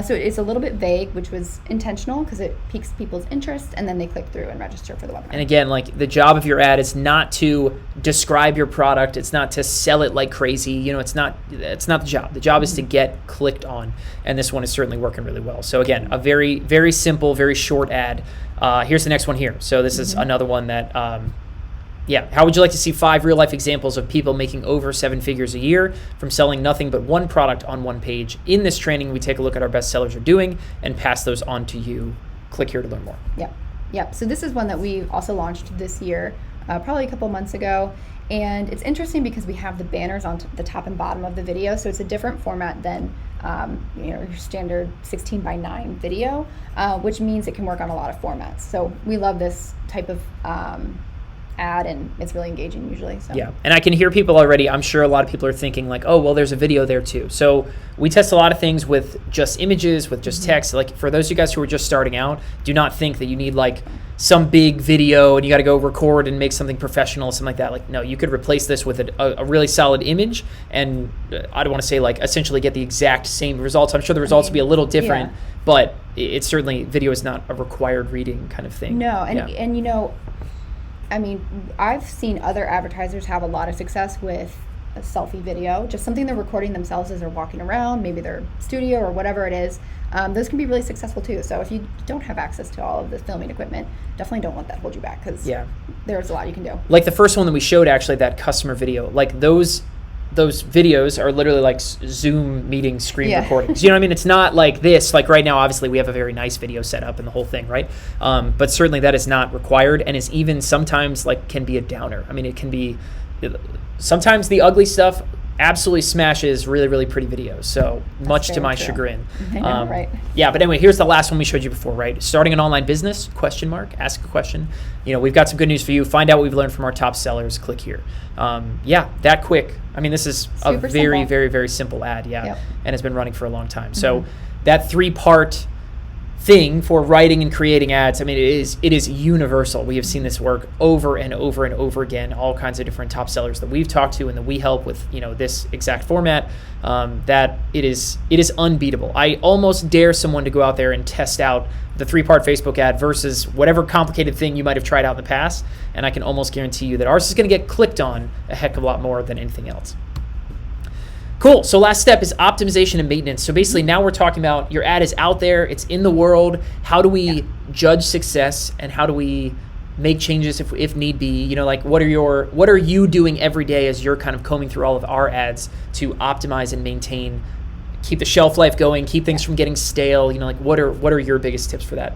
So it's a little bit vague, which was intentional because it piques people's interest, and then they click through and register for the webinar. And again, like the job of your ad is not to describe your product. It's not to sell it like crazy. You know, it's not the job. The job is to get clicked on, and this one is certainly working really well. So again, a very, very simple, very short ad. Here's the next one here. So this is another one that, how would you like to see 5 real life examples of people making over 7 figures a year from selling nothing but one product on one page? In this training, we take a look at our best sellers are doing and pass those on to you. Click here to learn more. Yep. So this is one that we also launched this year, probably a couple months ago. And it's interesting because we have the banners on the top and bottom of the video. So it's a different format than your standard 16:9 video, which means it can work on a lot of formats. So we love this type of ad, and it's really engaging usually. So. Yeah, and I can hear people already. I'm sure a lot of people are thinking like, oh, well, there's a video there too. So we test a lot of things with just images, with just text. Like for those of you guys who are just starting out, do not think that you need like some big video and you got to go record and make something professional, something like that. Like, no, you could replace this with a really solid image, and I don't want to say like essentially get the exact same results. I'm sure the results will be a little different, but it's certainly, video is not a required reading kind of thing. No, and you know, I mean, I've seen other advertisers have a lot of success with a selfie video, just something they're recording themselves as they're walking around, maybe their studio or whatever it is. Those can be really successful too. So if you don't have access to all of the filming equipment, definitely don't let that hold you back, because there's a lot you can do. Like the first one that we showed, actually, that customer video, like those videos are literally like Zoom meeting screen recordings. You know what I mean? It's not like this. Like right now, obviously, we have a very nice video set up and the whole thing, right? But certainly that is not required, and is even sometimes like can be a downer. I mean, it can be, sometimes the ugly stuff absolutely smashes really, really pretty videos. So much to my chagrin. I know, right? Yeah, but anyway, here's the last one we showed you before, right? Starting an online business, ? Ask a question. You know, we've got some good news for you. Find out what we've learned from our top sellers. Click here. That quick. I mean, this is a very, very, very simple ad, and it's been running for a long time. So that 3-part thing for writing and creating ads, I mean, it is universal. We have seen this work over and over and over again. All kinds of different top sellers that we've talked to and that we help with, this exact format. That it is unbeatable. I almost dare someone to go out there and test out the 3-part Facebook ad versus whatever complicated thing you might have tried out in the past, and I can almost guarantee you that ours is going to get clicked on a heck of a lot more than anything else. Cool. So last step is optimization and maintenance. So basically now we're talking about your ad is out there, it's in the world. How do we judge success, and how do we make changes if need be? Like what are you doing every day as you're kind of combing through all of our ads to optimize and maintain, keep the shelf life going, keep things from getting stale? Like what are your biggest tips for that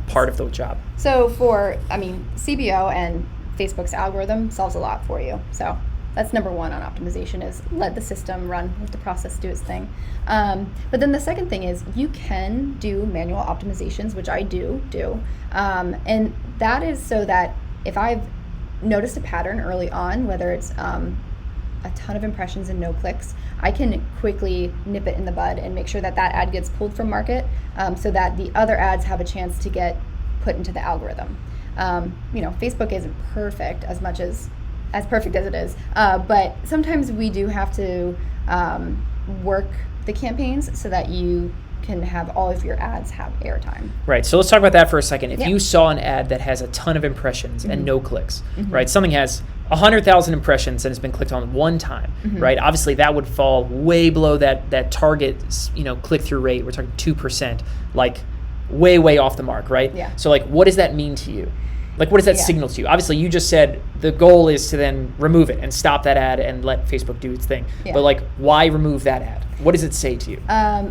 part of the job? So CBO and Facebook's algorithm solves a lot for you. So that's number one on optimization, is let the system run, let the process do its thing. But then the second thing is you can do manual optimizations, which I do. And that is so that if I've noticed a pattern early on, whether it's a ton of impressions and no clicks, I can quickly nip it in the bud and make sure that ad gets pulled from market, so that the other ads have a chance to get put into the algorithm. Facebook isn't perfect as perfect as it is, but sometimes we do have to work the campaigns so that you can have all of your ads have airtime. Right. So let's talk about that for a second. If you saw an ad that has a ton of impressions and no clicks, right? Something has 100,000 impressions and has been clicked on one time, right? Obviously, that would fall way below that target, click-through rate. We're talking 2%, like way, way off the mark, right? Yeah. So like, what does that mean to you? Like, what does that signal to you? Obviously, you just said the goal is to then remove it and stop that ad and let Facebook do its thing. Yeah. But like, why remove that ad? What does it say to you?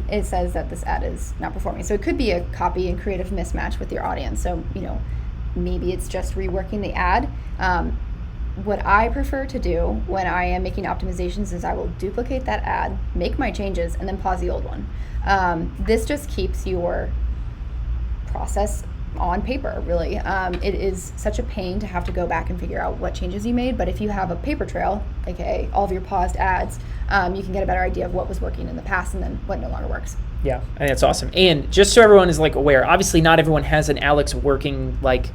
It says that this ad is not performing. So it could be a copy and creative mismatch with your audience. So, maybe it's just reworking the ad. What I prefer to do when I am making optimizations is I will duplicate that ad, make my changes, and then pause the old one. This just keeps your process on paper, really. It is such a pain to have to go back and figure out what changes you made, but if you have a paper trail, aka all of your paused ads, you can get a better idea of what was working in the past and then what no longer works. Yeah, I think that's awesome. And just so everyone is like aware, obviously not everyone has an Alex working like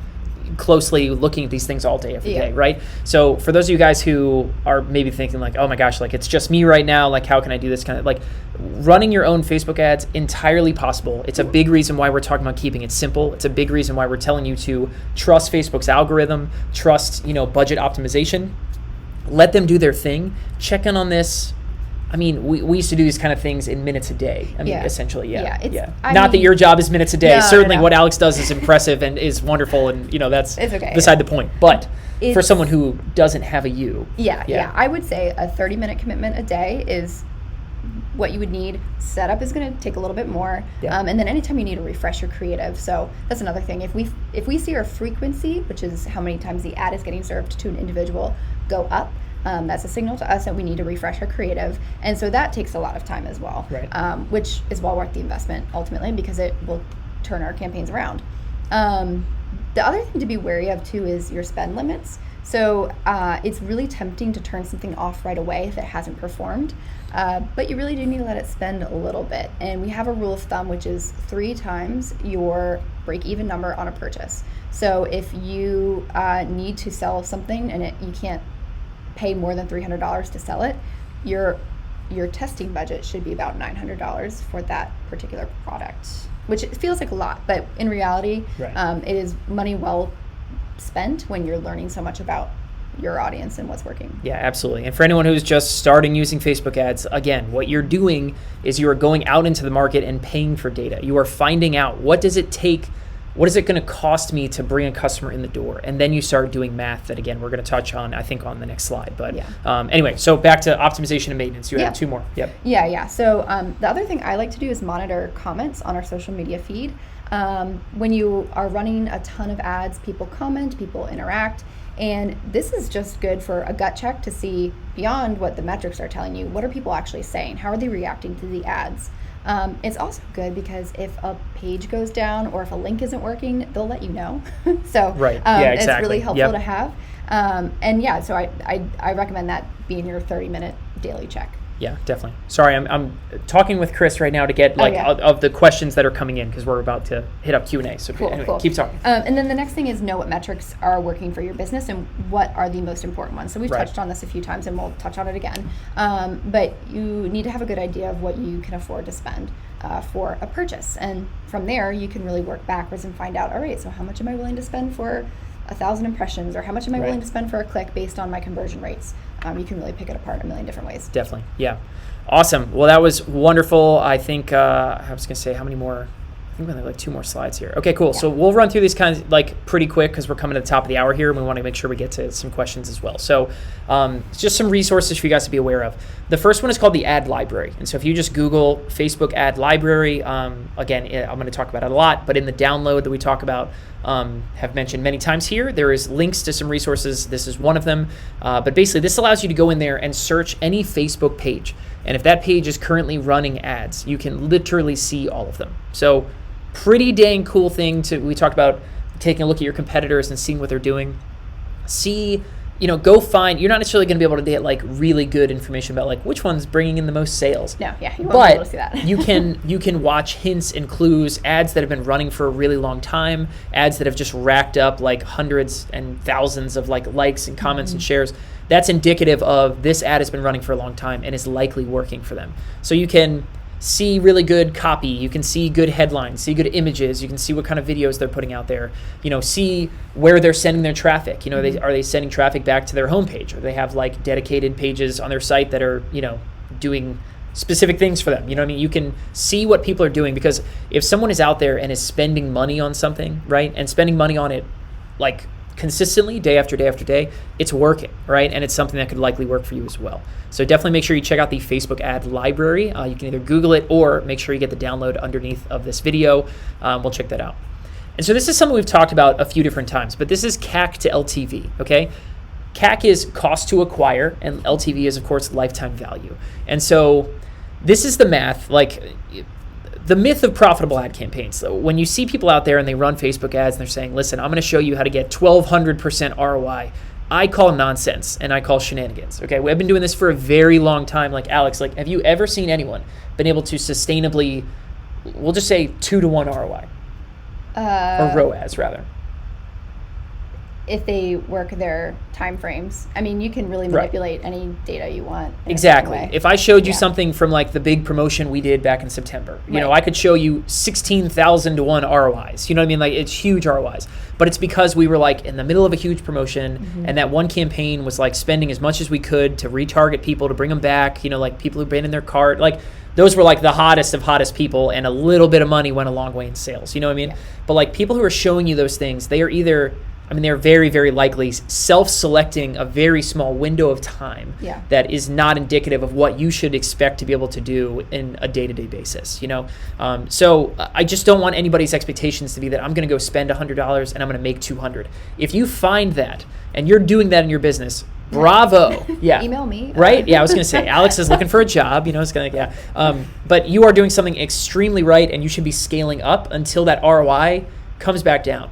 closely looking at these things all day, every Yeah. day, right? So for those of you guys who are maybe thinking like, oh my gosh, like it's just me right now, like how can I do this kind of like running your own Facebook ads, entirely possible. It's a big reason why we're talking about keeping it simple. It's a big reason why we're telling you to trust Facebook's algorithm, trust, budget optimization, let them do their thing, check in on this. I mean, we used to do these kind of things in minutes a day. I mean, essentially, yeah. Not that your job is minutes a day. No, Certainly no. what Alex does is impressive and is wonderful, and that's It's okay. beside the point. But for It's- someone who doesn't have a you. Yeah. I would say a 30-minute commitment a day is what you would need. Setup is going to take a little bit more. Yeah. And then anytime you need to refresh your creative. So that's another thing. If we see our frequency, which is how many times the ad is getting served to an individual, go up, that's a signal to us that we need to refresh our creative. And so that takes a lot of time as well, Right. Which is well worth the investment ultimately because it will turn our campaigns around. The other thing to be wary of too is your spend limits. So it's really tempting to turn something off right away if it hasn't performed, but you really do need to let it spend a little bit. And we have a rule of thumb, which is 3 times your break-even number on a purchase. So if you need to sell something and you can't pay more than $300 to sell it, your testing budget should be about $900 for that particular product, which it feels like a lot, but in reality, Right. it is money well spent when you're learning so much about your audience and what's working. Yeah, absolutely. And for anyone who's just starting using Facebook ads, again, what you're doing is you are going out into the market and paying for data. You are finding out what does it take, what is it going to cost me to bring a customer in the door? And then you start doing math that, again, we're going to touch on, I think, on the next slide. But anyway, so back to optimization and maintenance. You had 2 more. Yep. Yeah. So the other thing I like to do is monitor comments on our social media feed. When you are running a ton of ads, people comment, people interact, and this is just good for a gut check to see beyond what the metrics are telling you. What are people actually saying? How are they reacting to the ads? It's also good because if a page goes down or if a link isn't working, they'll let you know. So Right. It's really helpful to have. So I recommend that being your 30-minute daily check. Yeah, definitely. Sorry, I'm talking with Chris right now to get of the questions that are coming in because we're about to hit up Q&A. So anyway, keep talking. And then the next thing is know what metrics are working for your business and what are the most important ones. So we've touched on this a few times and we'll touch on it again. But you need to have a good idea of what you can afford to spend for a purchase. And from there, you can really work backwards and find out, all right, so how much am I willing to spend for 1,000 impressions, or how much am I willing to spend for a click based on my conversion rates? You can really pick it apart in a million different ways. Definitely. Yeah. Awesome. Well, that was wonderful. I think I was going to say how many more. I think we have like 2 more slides here. Okay, cool. Yeah. So we'll run through these kinds like pretty quick because we're coming to the top of the hour here and we want to make sure we get to some questions as well. So just some resources for you guys to be aware of. The first one is called the ad library. And so if you just Google Facebook ad library, again, I'm going to talk about it a lot, but in the download that we talk about, have mentioned many times here, there is links to some resources. This is one of them. But basically this allows you to go in there and search any Facebook page. And if that page is currently running ads, you can literally see all of them. So pretty dang cool thing we talked about taking a look at your competitors and seeing what they're doing. Go find, you're not necessarily going to be able to get like really good information about like which one's bringing in the most sales. No, you won't be able to see that. you can watch hints and clues, ads that have been running for a really long time, ads that have just racked up like hundreds and thousands of like likes and comments and shares. That's indicative of this ad has been running for a long time and is likely working for them. So you can see really good copy, you can see good headlines, see good images, you can see what kind of videos they're putting out there, see where they're sending their traffic. Are they sending traffic back to their homepage, or they have like dedicated pages on their site that are, doing specific things for them. You can see what people are doing, because if someone is out there and is spending money on something, right, and spending money on it like consistently day after day after day, it's working, right? And it's something that could likely work for you as well. So definitely make sure you check out the Facebook ad library. You can either Google it or make sure you get the download underneath of this video. We'll check that out. And so this is something we've talked about a few different times, but this is CAC to LTV, okay? CAC is cost to acquire, and LTV is, of course, lifetime value. And so this is the math, like the myth of profitable ad campaigns. So when you see people out there and they run Facebook ads and they're saying, listen, I'm going to show you how to get 1,200% ROI, I call nonsense and I call shenanigans. Okay, we've been doing this for a very long time. Like Alex, like have you ever seen anyone been able to sustainably, we'll just say 2-to-1 ROI or ROAS rather? if they work their time frames. I mean, you can really manipulate any data you want. Exactly. If I showed you something from like the big promotion we did back in September, you know, I could show you 16,000 to 1 ROIs. You know what I mean? Like, it's huge ROIs. But it's because we were like in the middle of a huge promotion, and that one campaign was like spending as much as we could to retarget people, to bring them back, you know, like people who've been in their cart. Like, those were like the hottest of hottest people, and a little bit of money went a long way in sales. You know what I mean? But like, people who are showing you those things, they are either, I mean, they're very, very likely self-selecting a very small window of time that is not indicative of what you should expect to be able to do in a day-to-day basis, you know? So I just don't want anybody's expectations to be that I'm going to go spend $100 and I'm going to make $200. If you find that and you're doing that in your business, bravo. Yeah. Email me. Right? Yeah, I was going to say, Alex is looking for a job, you know, it's going to, but you are doing something extremely right, and you should be scaling up until that ROI comes back down.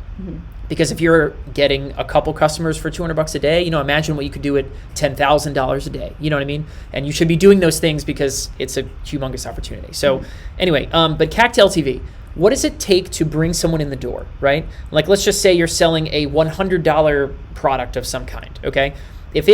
Because if you're getting a couple customers for $200 a day, you know, imagine what you could do at $10,000 a day. You know what I mean? And you should be doing those things because it's a humongous opportunity. So anyway, but CAC to LTV, what does it take to bring someone in the door, right? Like, let's just say you're selling a $100 product of some kind, okay? If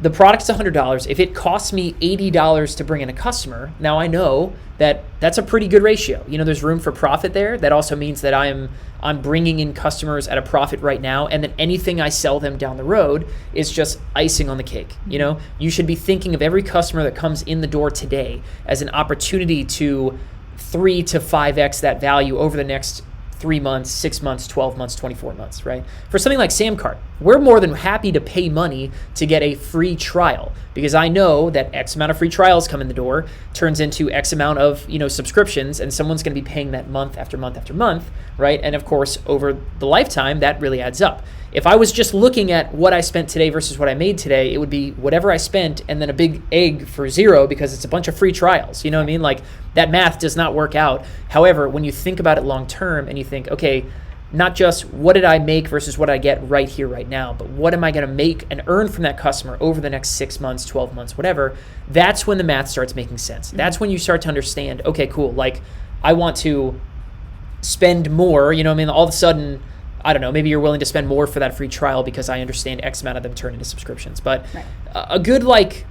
the product's $100, if it costs me $80 to bring in a customer, now I know that that's a pretty good ratio. You know, there's room for profit there. That also means that I'm bringing in customers at a profit right now, and then anything I sell them down the road is just icing on the cake. You know, you should be thinking of every customer that comes in the door today as an opportunity to 3 to 5x that value over the next 3 months, 6 months, 12 months, 24 months, right? For something like SamCart, we're more than happy to pay money to get a free trial, because I know that X amount of free trials come in the door, turns into X amount of, you know, subscriptions, and someone's going to be paying that month after month after month, right? And of course, over the lifetime, that really adds up. If I was just looking at what I spent today versus what I made today, it would be whatever I spent and then a big egg for zero, because it's a bunch of free trials. You know what I mean? Like, that math does not work out. However, when you think about it long term and you think, okay, not just what did I make versus what I get right here, right now, but what am I going to make and earn from that customer over the next 6 months, 12 months, whatever, that's when the math starts making sense. That's when you start to understand, okay, cool, like, I want to spend more, you know what I mean? All of a sudden, I don't know, maybe you're willing to spend more for that free trial because I understand X amount of them turn into subscriptions. But a good, like,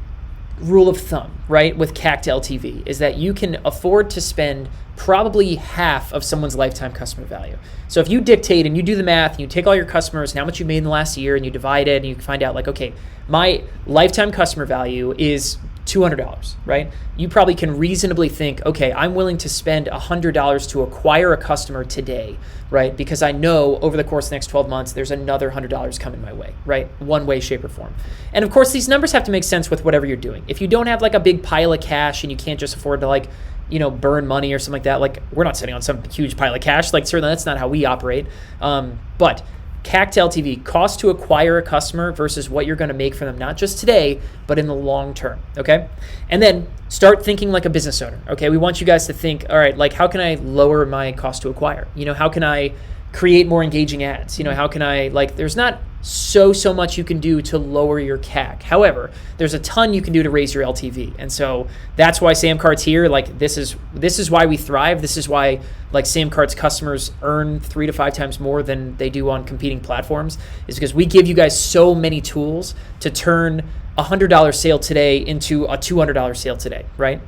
rule of thumb, right, with CAC to LTV is that you can afford to spend probably half of someone's lifetime customer value. So if you dictate and you do the math and you take all your customers and how much you made in the last year and you divide it and you find out, like, okay, my lifetime customer value is $200, right? You probably can reasonably think, okay, I'm willing to spend $100 to acquire a customer today, right? Because I know over the course of the next 12 months, there's another $100 coming my way, right? One way, shape, or form. And of course, these numbers have to make sense with whatever you're doing. If you don't have like a big pile of cash and you can't just afford to, like, you know, burn money or something like that, like, we're not sitting on some huge pile of cash. Like, certainly that's not how we operate. But CAC to LTV, cost to acquire a customer versus what you're going to make from them, not just today, but in the long term, okay? And then start thinking like a business owner, okay? We want you guys to think, all right, like, how can I lower my cost to acquire? You know, how can I create more engaging ads? You know, how can I, like, there's not so much you can do to lower your CAC. However, there's a ton you can do to raise your LTV. And so that's why SamCart's here. Like, this is why we thrive. This is why, like, SamCart's customers earn 3 to 5 times more than they do on competing platforms, is because we give you guys so many tools to turn a $100 sale today into a $200 sale today, right?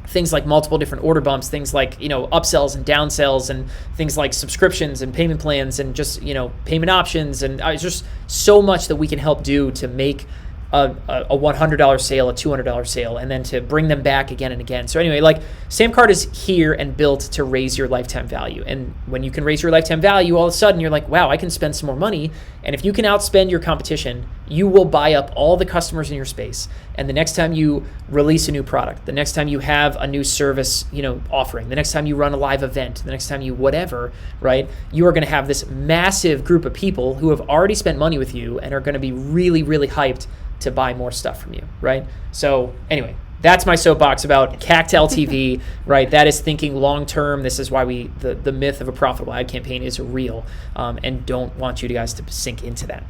Things like multiple different order bumps, things like, you know, upsells and downsells, and things like subscriptions and payment plans, and just, you know, payment options. And it's just so much that we can help do to make a $100 sale, a $200 sale, and then to bring them back again and again. So anyway, like, SamCart is here and built to raise your lifetime value. And when you can raise your lifetime value, all of a sudden you're like, wow, I can spend some more money. And if you can outspend your competition, you will buy up all the customers in your space. And the next time you release a new product, the next time you have a new service, you know, offering, the next time you run a live event, the next time you whatever, right, you are going to have this massive group of people who have already spent money with you and are going to be really, really hyped to buy more stuff from you, right? So anyway, that's my soapbox about CAC to LTV, right? That is thinking long term. This is why the myth of a profitable ad campaign is real, and don't want you guys to sink into that.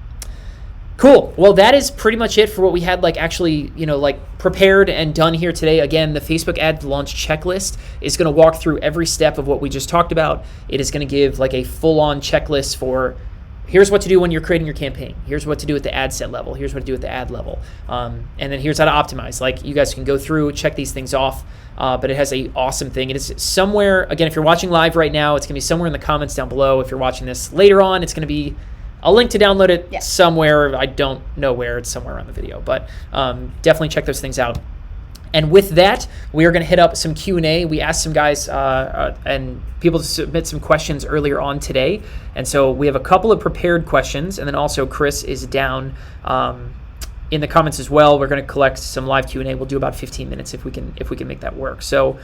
Cool. Well, that is pretty much it for what we had, like, actually, you know, like, prepared and done here today. Again, the Facebook ad launch checklist is going to walk through every step of what we just talked about. It is going to give, like, a full-on checklist for here's what to do when you're creating your campaign. Here's what to do at the ad set level. Here's what to do at the ad level. And then here's how to optimize. Like, you guys can go through, check these things off. But it has a awesome thing. It is somewhere, again, if you're watching live right now, it's going to be somewhere in the comments down below. If you're watching this later on, it's going to be a link to download it somewhere. I don't know where. It's somewhere on the video. But definitely check those things out. And with that, we are going to hit up some Q&A. We asked some guys and people to submit some questions earlier on today. And so we have a couple of prepared questions. And then also Chris is down in the comments as well. We're going to collect some live Q&A. We'll do about 15 minutes if we can make that work. So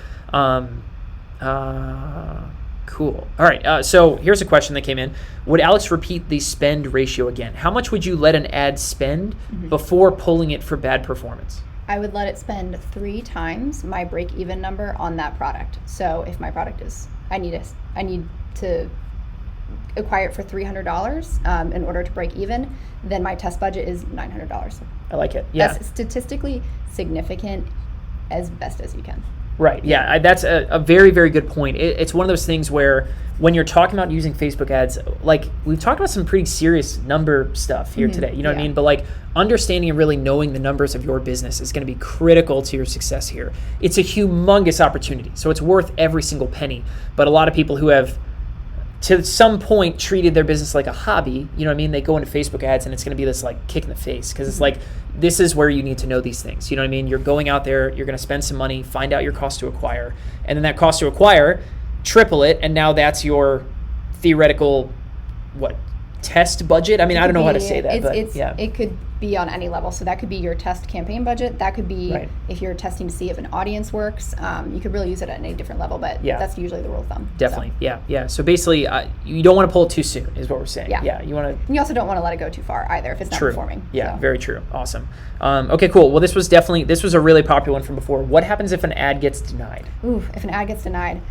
cool. All right. So here's a question that came in. Would Alex repeat the spend ratio again? How much would you let an ad spend before pulling it for bad performance? I would let it spend 3 times my break-even number on that product. So if my product is, I need to acquire it for $300 in order to break even, then my test budget is $900. I like it. Yeah. That's statistically significant as best as you can. Right. Yeah. That's a very, very good point. It's one of those things where when you're talking about using Facebook ads, like we've talked about some pretty serious number stuff here today, you know what I mean? But like understanding and really knowing the numbers of your business is going to be critical to your success here. It's a humongous opportunity. So it's worth every single penny. But a lot of people who have to some point treated their business like a hobby, you know what I mean? They go into Facebook ads and it's going to be this like kick in the face because it's like, this is where you need to know these things. You know what I mean? You're going out there, you're going to spend some money, find out your cost to acquire, and then that cost to acquire, triple it, and now that's your theoretical, test budget? I mean, I don't know how to say that, but it could be on any level. So that could be your test campaign budget. That could be if you're testing to see if an audience works. You could really use it at any different level, but that's usually the rule of thumb. Definitely, yeah. So basically, you don't want to pull it too soon, is what we're saying. Yeah, you want to. You also don't want to let it go too far either if it's not performing. Yeah, very true. Awesome. Okay, cool. Well, this was a really popular one from before. What happens if an ad gets denied? If an ad gets denied.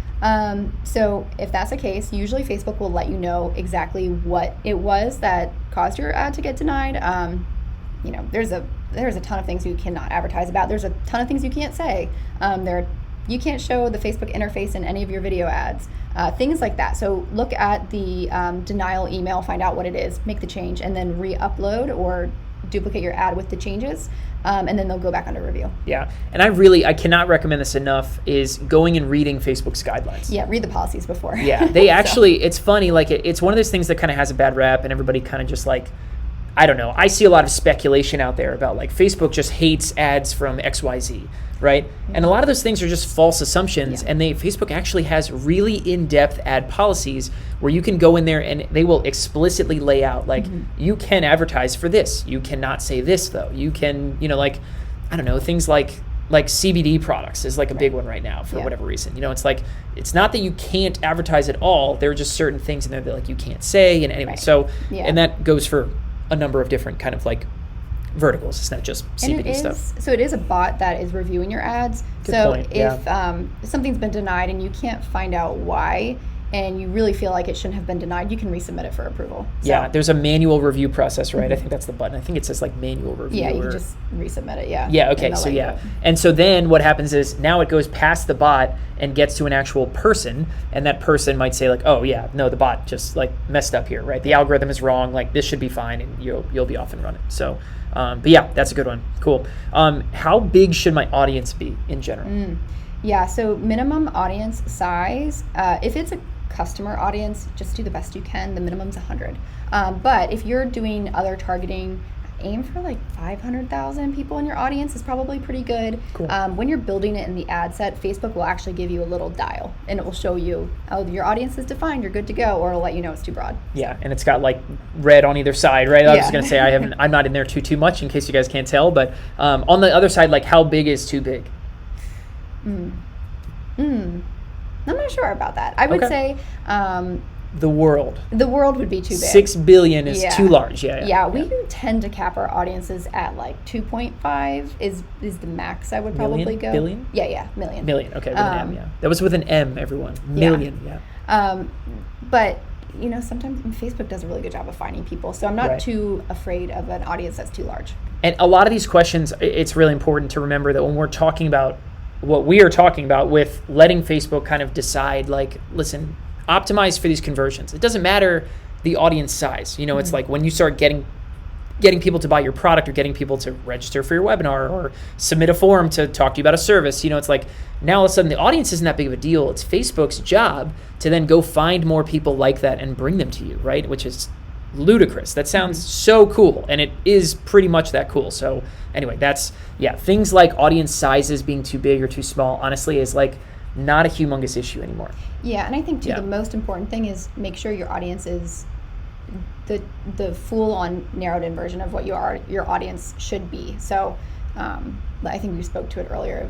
So if that's the case, usually Facebook will let you know exactly what it was that caused your ad to get denied. There's a ton of things you cannot advertise about. There's a ton of things you can't say. You can't show the Facebook interface in any of your video ads, things like that. So look at the denial email, find out what it is, make the change, and then re-upload or duplicate your ad with the changes, and then they'll go back under review. Yeah, and I cannot recommend this enough, is going and reading Facebook's guidelines. Yeah, read the policies before. Yeah, they actually, it's funny, like it's one of those things that kind of has a bad rap and everybody kind of just like, I don't know. I see a lot of speculation out there about like Facebook just hates ads from XYZ, right? And a lot of those things are just false assumptions. And Facebook actually has really in-depth ad policies where you can go in there and they will explicitly lay out like you can advertise for this. You cannot say this though. You can, like, I don't know, things like CBD products is like a big one right now for whatever reason. It's like, it's not that you can't advertise at all. There are just certain things in there that like you can't say. And anyway, and that goes for a number of different kind of like verticals. It's not just CBD stuff. So it is a bot that is reviewing your ads. Good point. If something's been denied and you can't find out why, and you really feel like it shouldn't have been denied, you can resubmit it for approval. Yeah, there's a manual review process, right? I think that's the button. I think it says like manual review. Yeah, you can just resubmit it, Yeah, okay, so And so then what happens is now it goes past the bot and gets to an actual person, and that person might say like, oh yeah, no, the bot just like messed up here, right? The algorithm is wrong, like this should be fine, and you'll be off and running. So, but yeah, that's a good one. Cool. How big should my audience be in general? Yeah, so minimum audience size, if it's a customer audience, just do the best you can. The minimum's 100. But if you're doing other targeting, aim for like 500,000 people in your audience is probably pretty good. Cool. When you're building it in the ad set, Facebook will actually give you a little dial and it will show you, oh, your audience is defined, you're good to go, or it'll let you know it's too broad. Yeah, and it's got like red on either side, right? I was going to say I'm not in there too much in case you guys can't tell, but on the other side, like how big is too big? I'm not sure about that. I would say the world. The world would be too big. 6 billion is too large. Yeah, we tend to cap our audiences at like 2.5 is the max I would probably go. Billion? Yeah, million. Million, okay, with an M, That was with an M, everyone. Million, But sometimes Facebook does a really good job of finding people, so I'm not too afraid of an audience that's too large. And a lot of these questions, it's really important to remember that when we're talking about what we are talking about with letting Facebook kind of decide, like, listen, optimize for these conversions. It doesn't matter the audience size. You know, it's like when you start getting people to buy your product or getting people to register for your webinar or submit a form to talk to you about a service, you know, it's like now all of a sudden the audience isn't that big of a deal. It's Facebook's job to then go find more people like that and bring them to you, right? Which is ludicrous. That sounds so cool, and it is pretty much that cool. So anyway, that's, things like audience sizes being too big or too small, honestly, is like not a humongous issue anymore. Yeah, and I think too, the most important thing is make sure your audience is the full-on narrowed-in version of what your audience should be. So I think we spoke to it earlier.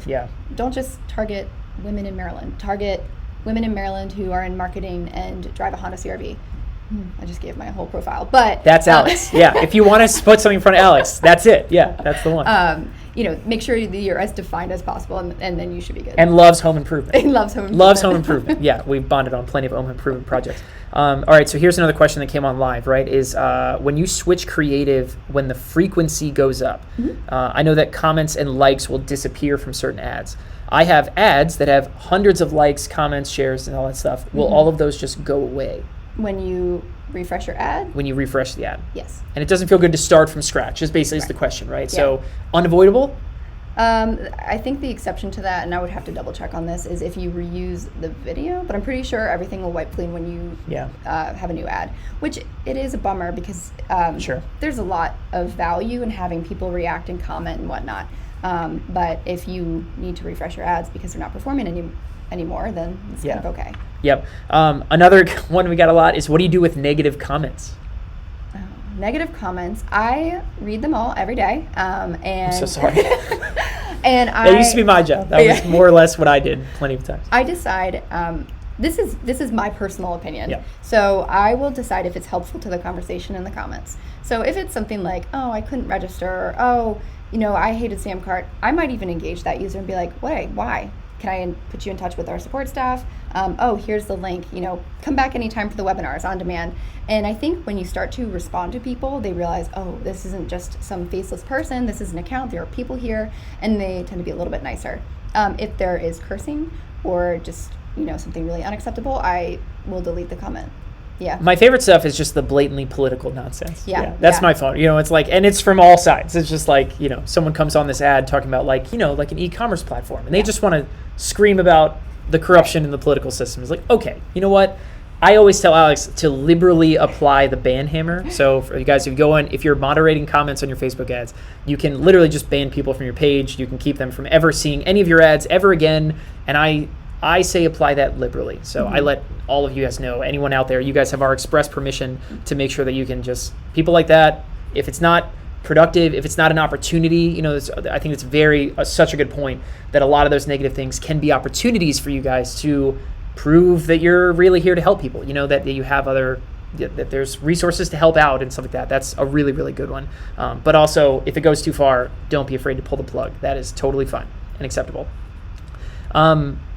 Don't just target women in Maryland. Target women in Maryland who are in marketing and drive a Honda CR-V. I just gave my whole profile, but that's Alex. If you want to put something in front of Alex, that's it. That's the one. Make sure that you're as defined as possible, and then you should be good. And loves home improvement. Loves home improvement. Yeah, we've bonded on plenty of home improvement projects. All right, so here's another question that came on live, right, is when you switch creative, when the frequency goes up, I know that comments and likes will disappear from certain ads. I have ads that have hundreds of likes, comments, shares, and all that stuff. Will all of those just go away? When you refresh your ad? When you refresh the ad. Yes. And it doesn't feel good to start from scratch, is basically the question, right? Yeah. So unavoidable? I think the exception to that, and I would have to double check on this, is if you reuse the video, but I'm pretty sure everything will wipe clean when you have a new ad, which it is a bummer because there's a lot of value in having people react and comment and whatnot. But if you need to refresh your ads because they're not performing anymore, then it's kind of okay. Yep. Another one we got a lot is, what do you do with negative comments? Negative comments. I read them all every day. And I'm so sorry. And that used to be my job. That was more or less what I did plenty of times. I decide, this is my personal opinion. Yeah. So I will decide if it's helpful to the conversation in the comments. So if it's something like, oh, I couldn't register, or, oh, I hated SamCart, I might even engage that user and be like, why? Can I put you in touch with our support staff? Oh, here's the link, come back anytime for the webinars on demand. And I think when you start to respond to people, they realize, oh, this isn't just some faceless person, this is an account, there are people here, and they tend to be a little bit nicer. If there is cursing or just, something really unacceptable, I will delete the comment. Yeah. My favorite stuff is just the blatantly political nonsense. That's my phone. It's like, and it's from all sides. It's just like, someone comes on this ad talking about like an e-commerce platform, and they just want to scream about the corruption in the political system. It's like, okay, you know what? I always tell Alex to liberally apply the ban hammer. So for you guys, if you're moderating comments on your Facebook ads, you can literally just ban people from your page. You can keep them from ever seeing any of your ads ever again. And I say apply that liberally. So I let all of you guys know, anyone out there, you guys have our express permission to make sure that you can just, people like that, if it's not productive, if it's not an opportunity, I think it's such a good point that a lot of those negative things can be opportunities for you guys to prove that you're really here to help people, that you have that there's resources to help out and stuff like that. That's a really, really good one. But also, if it goes too far, don't be afraid to pull the plug. That is totally fine and acceptable.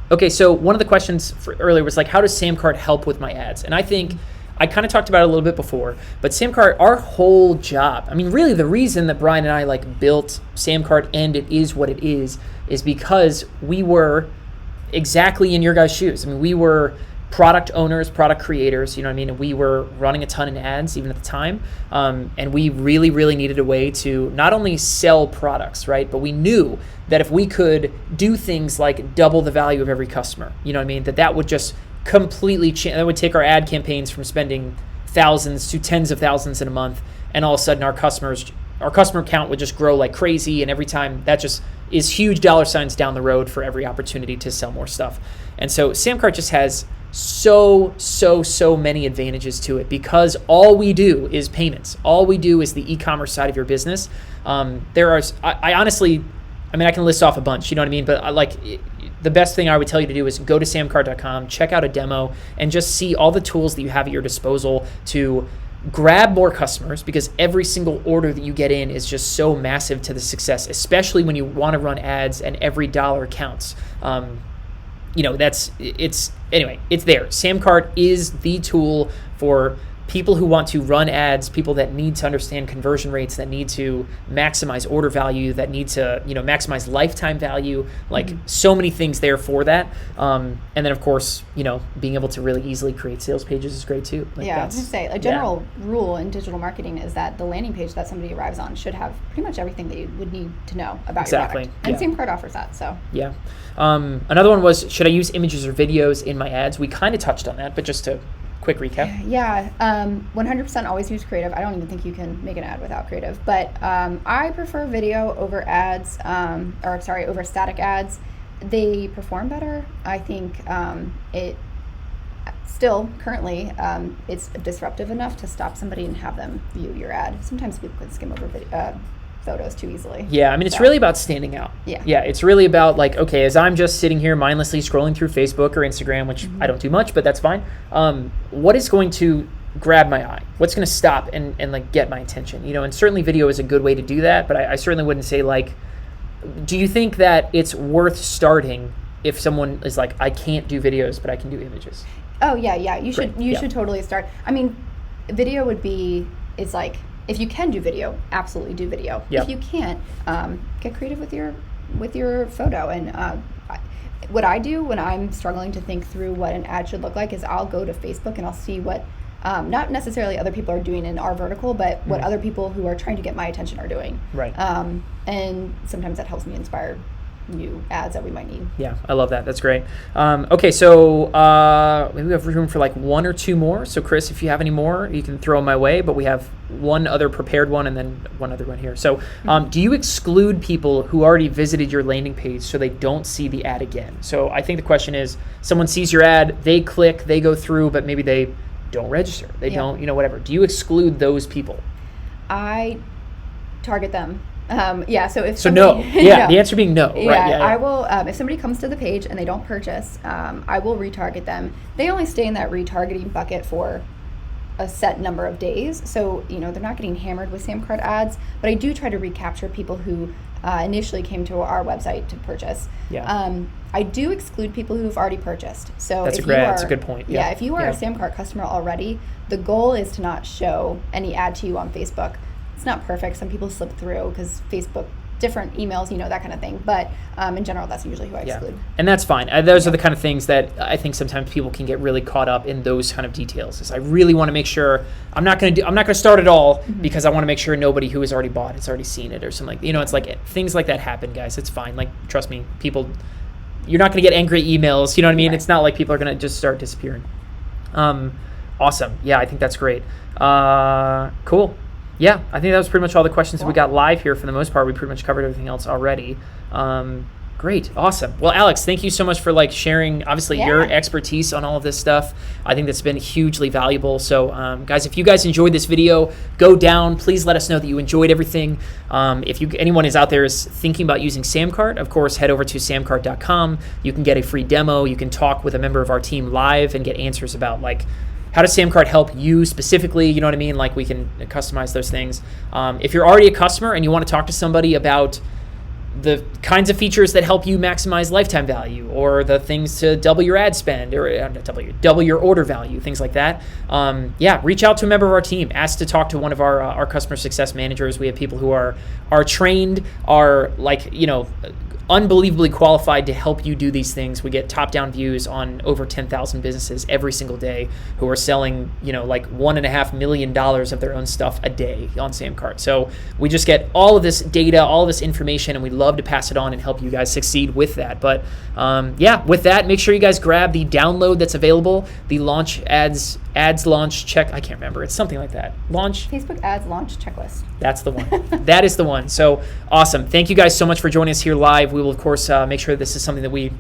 Okay, so one of the questions earlier was like, how does SamCart help with my ads? And I think I kind of talked about it a little bit before, but SamCart, our whole job, really the reason that Brian and I built SamCart and it is what it is because we were exactly in your guys' shoes. We were product owners, product creators, we were running a ton in ads even at the time. And we really, really needed a way to not only sell products, right? But we knew that if we could do things like double the value of every customer, that would just completely change. That would take our ad campaigns from spending thousands to tens of thousands in a month. And all of a sudden our customer count would just grow like crazy. And every time that just is huge dollar signs down the road for every opportunity to sell more stuff. And so SamCart just has so many advantages to it because all we do is payments. All we do is the e-commerce side of your business. I honestly, I can list off a bunch, but the best thing I would tell you to do is go to samcart.com, check out a demo, and just see all the tools that you have at your disposal to grab more customers, because every single order that you get in is just so massive to the success, especially when you want to run ads and every dollar counts. It's there. SamCart is the tool for people who want to run ads, people that need to understand conversion rates, that need to maximize order value, that need to, maximize lifetime value, like so many things there for that. And then of course, being able to really easily create sales pages is great too. Like I was going to say, a general rule in digital marketing is that the landing page that somebody arrives on should have pretty much everything they would need to know about your product. And SamCart offers that, so. Yeah. Another one was, should I use images or videos in my ads? We kind of touched on that, but just to quick recap. Yeah, 100% always use creative. I don't even think you can make an ad without creative, but I prefer video over ads, over static ads. They perform better. I think it still currently it's disruptive enough to stop somebody and have them view your ad. Sometimes people can skim over photos too easily. Yeah, I mean, it's really about standing out. Yeah, it's really about like, okay, as I'm just sitting here mindlessly scrolling through Facebook or Instagram, which I don't do much, but that's fine. What is going to grab my eye? What's going to stop and like get my attention? And certainly video is a good way to do that, but I certainly wouldn't say like, do you think that it's worth starting if someone is like, I can't do videos, but I can do images? Oh yeah. You should totally start. I mean, video it's like, if you can do video, absolutely do video. Yep. If you can't, get creative with your photo. And what I do when I'm struggling to think through what an ad should look like is I'll go to Facebook and I'll see what, not necessarily other people are doing in our vertical, but what other people who are trying to get my attention are doing. Right. And sometimes that helps me inspire new ads that we might need. Yeah, I love that. That's great. Okay, so maybe we have room for like one or two more. So Chris, if you have any more, you can throw them my way, but we have one other prepared one and then one other one here. So do you exclude people who already visited your landing page so they don't see the ad again? So I think the question is, someone sees your ad, they click, they go through, but maybe they don't register. They don't, whatever. Do you exclude those people? I target them. So if no. Yeah, the answer being no. Yeah, right. Yeah. I will. If somebody comes to the page and they don't purchase, I will retarget them. They only stay in that retargeting bucket for a set number of days, so they're not getting hammered with SamCart ads. But I do try to recapture people who initially came to our website to purchase. Yeah. I do exclude people who have already purchased. So that's a good point. Yeah. If you are a SamCart customer already, the goal is to not show any ad to you on Facebook. It's not perfect. Some people slip through because Facebook, different emails, that kind of thing. But in general, that's usually who I exclude. And that's fine. Those are the kind of things that I think sometimes people can get really caught up in, those kind of details. Is I really want to make sure I'm not going to start at all because I want to make sure nobody who has already bought it's already seen it or something. It's like things like that happen, guys. It's fine. Like, trust me, you're not going to get angry emails. You know what I mean? Right. It's not like people are going to just start disappearing. Awesome. Yeah, I think that's great. Cool. Yeah, I think that was pretty much all the questions that we got live here for the most part. We pretty much covered everything else already. Great. Awesome. Well, Alex, thank you so much for sharing, obviously, your expertise on all of this stuff. I think that's been hugely valuable. So, guys, if you guys enjoyed this video, go down. Please let us know that you enjoyed everything. If anyone is out there is thinking about using SamCart, of course, head over to samcart.com. You can get a free demo. You can talk with a member of our team live and get answers about, how does SamCart help you specifically? You know what I mean? We can customize those things. If you're already a customer and you want to talk to somebody about the kinds of features that help you maximize lifetime value, or the things to double your ad spend, or double your order value, things like that, reach out to a member of our team. Ask to talk to one of our customer success managers. We have people who are trained, are unbelievably qualified to help you do these things. We get top-down views on over 10,000 businesses every single day who are selling, $1.5 million of their own stuff a day on SamCart. So we just get all of this data, all of this information, and we love to pass it on and help you guys succeed with that. But with that, make sure you guys grab the download that's available, the launch ads launch check. I can't remember. It's something like that. Facebook ads launch checklist. That's the one. That is the one. So awesome. Thank you guys so much for joining us here live. We will, of course, make sure this is something that we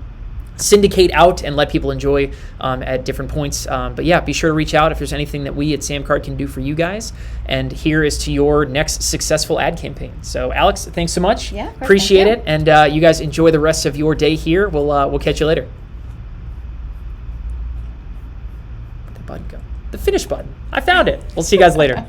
syndicate out and let people enjoy at different points. But be sure to reach out if there's anything that we at SamCart can do for you guys. And here is to your next successful ad campaign. So Alex, thanks so much. Yeah, of course, appreciate it. And you guys enjoy the rest of your day here. We'll catch you later. Where'd the button go? The finish button. I found it. We'll see you guys later.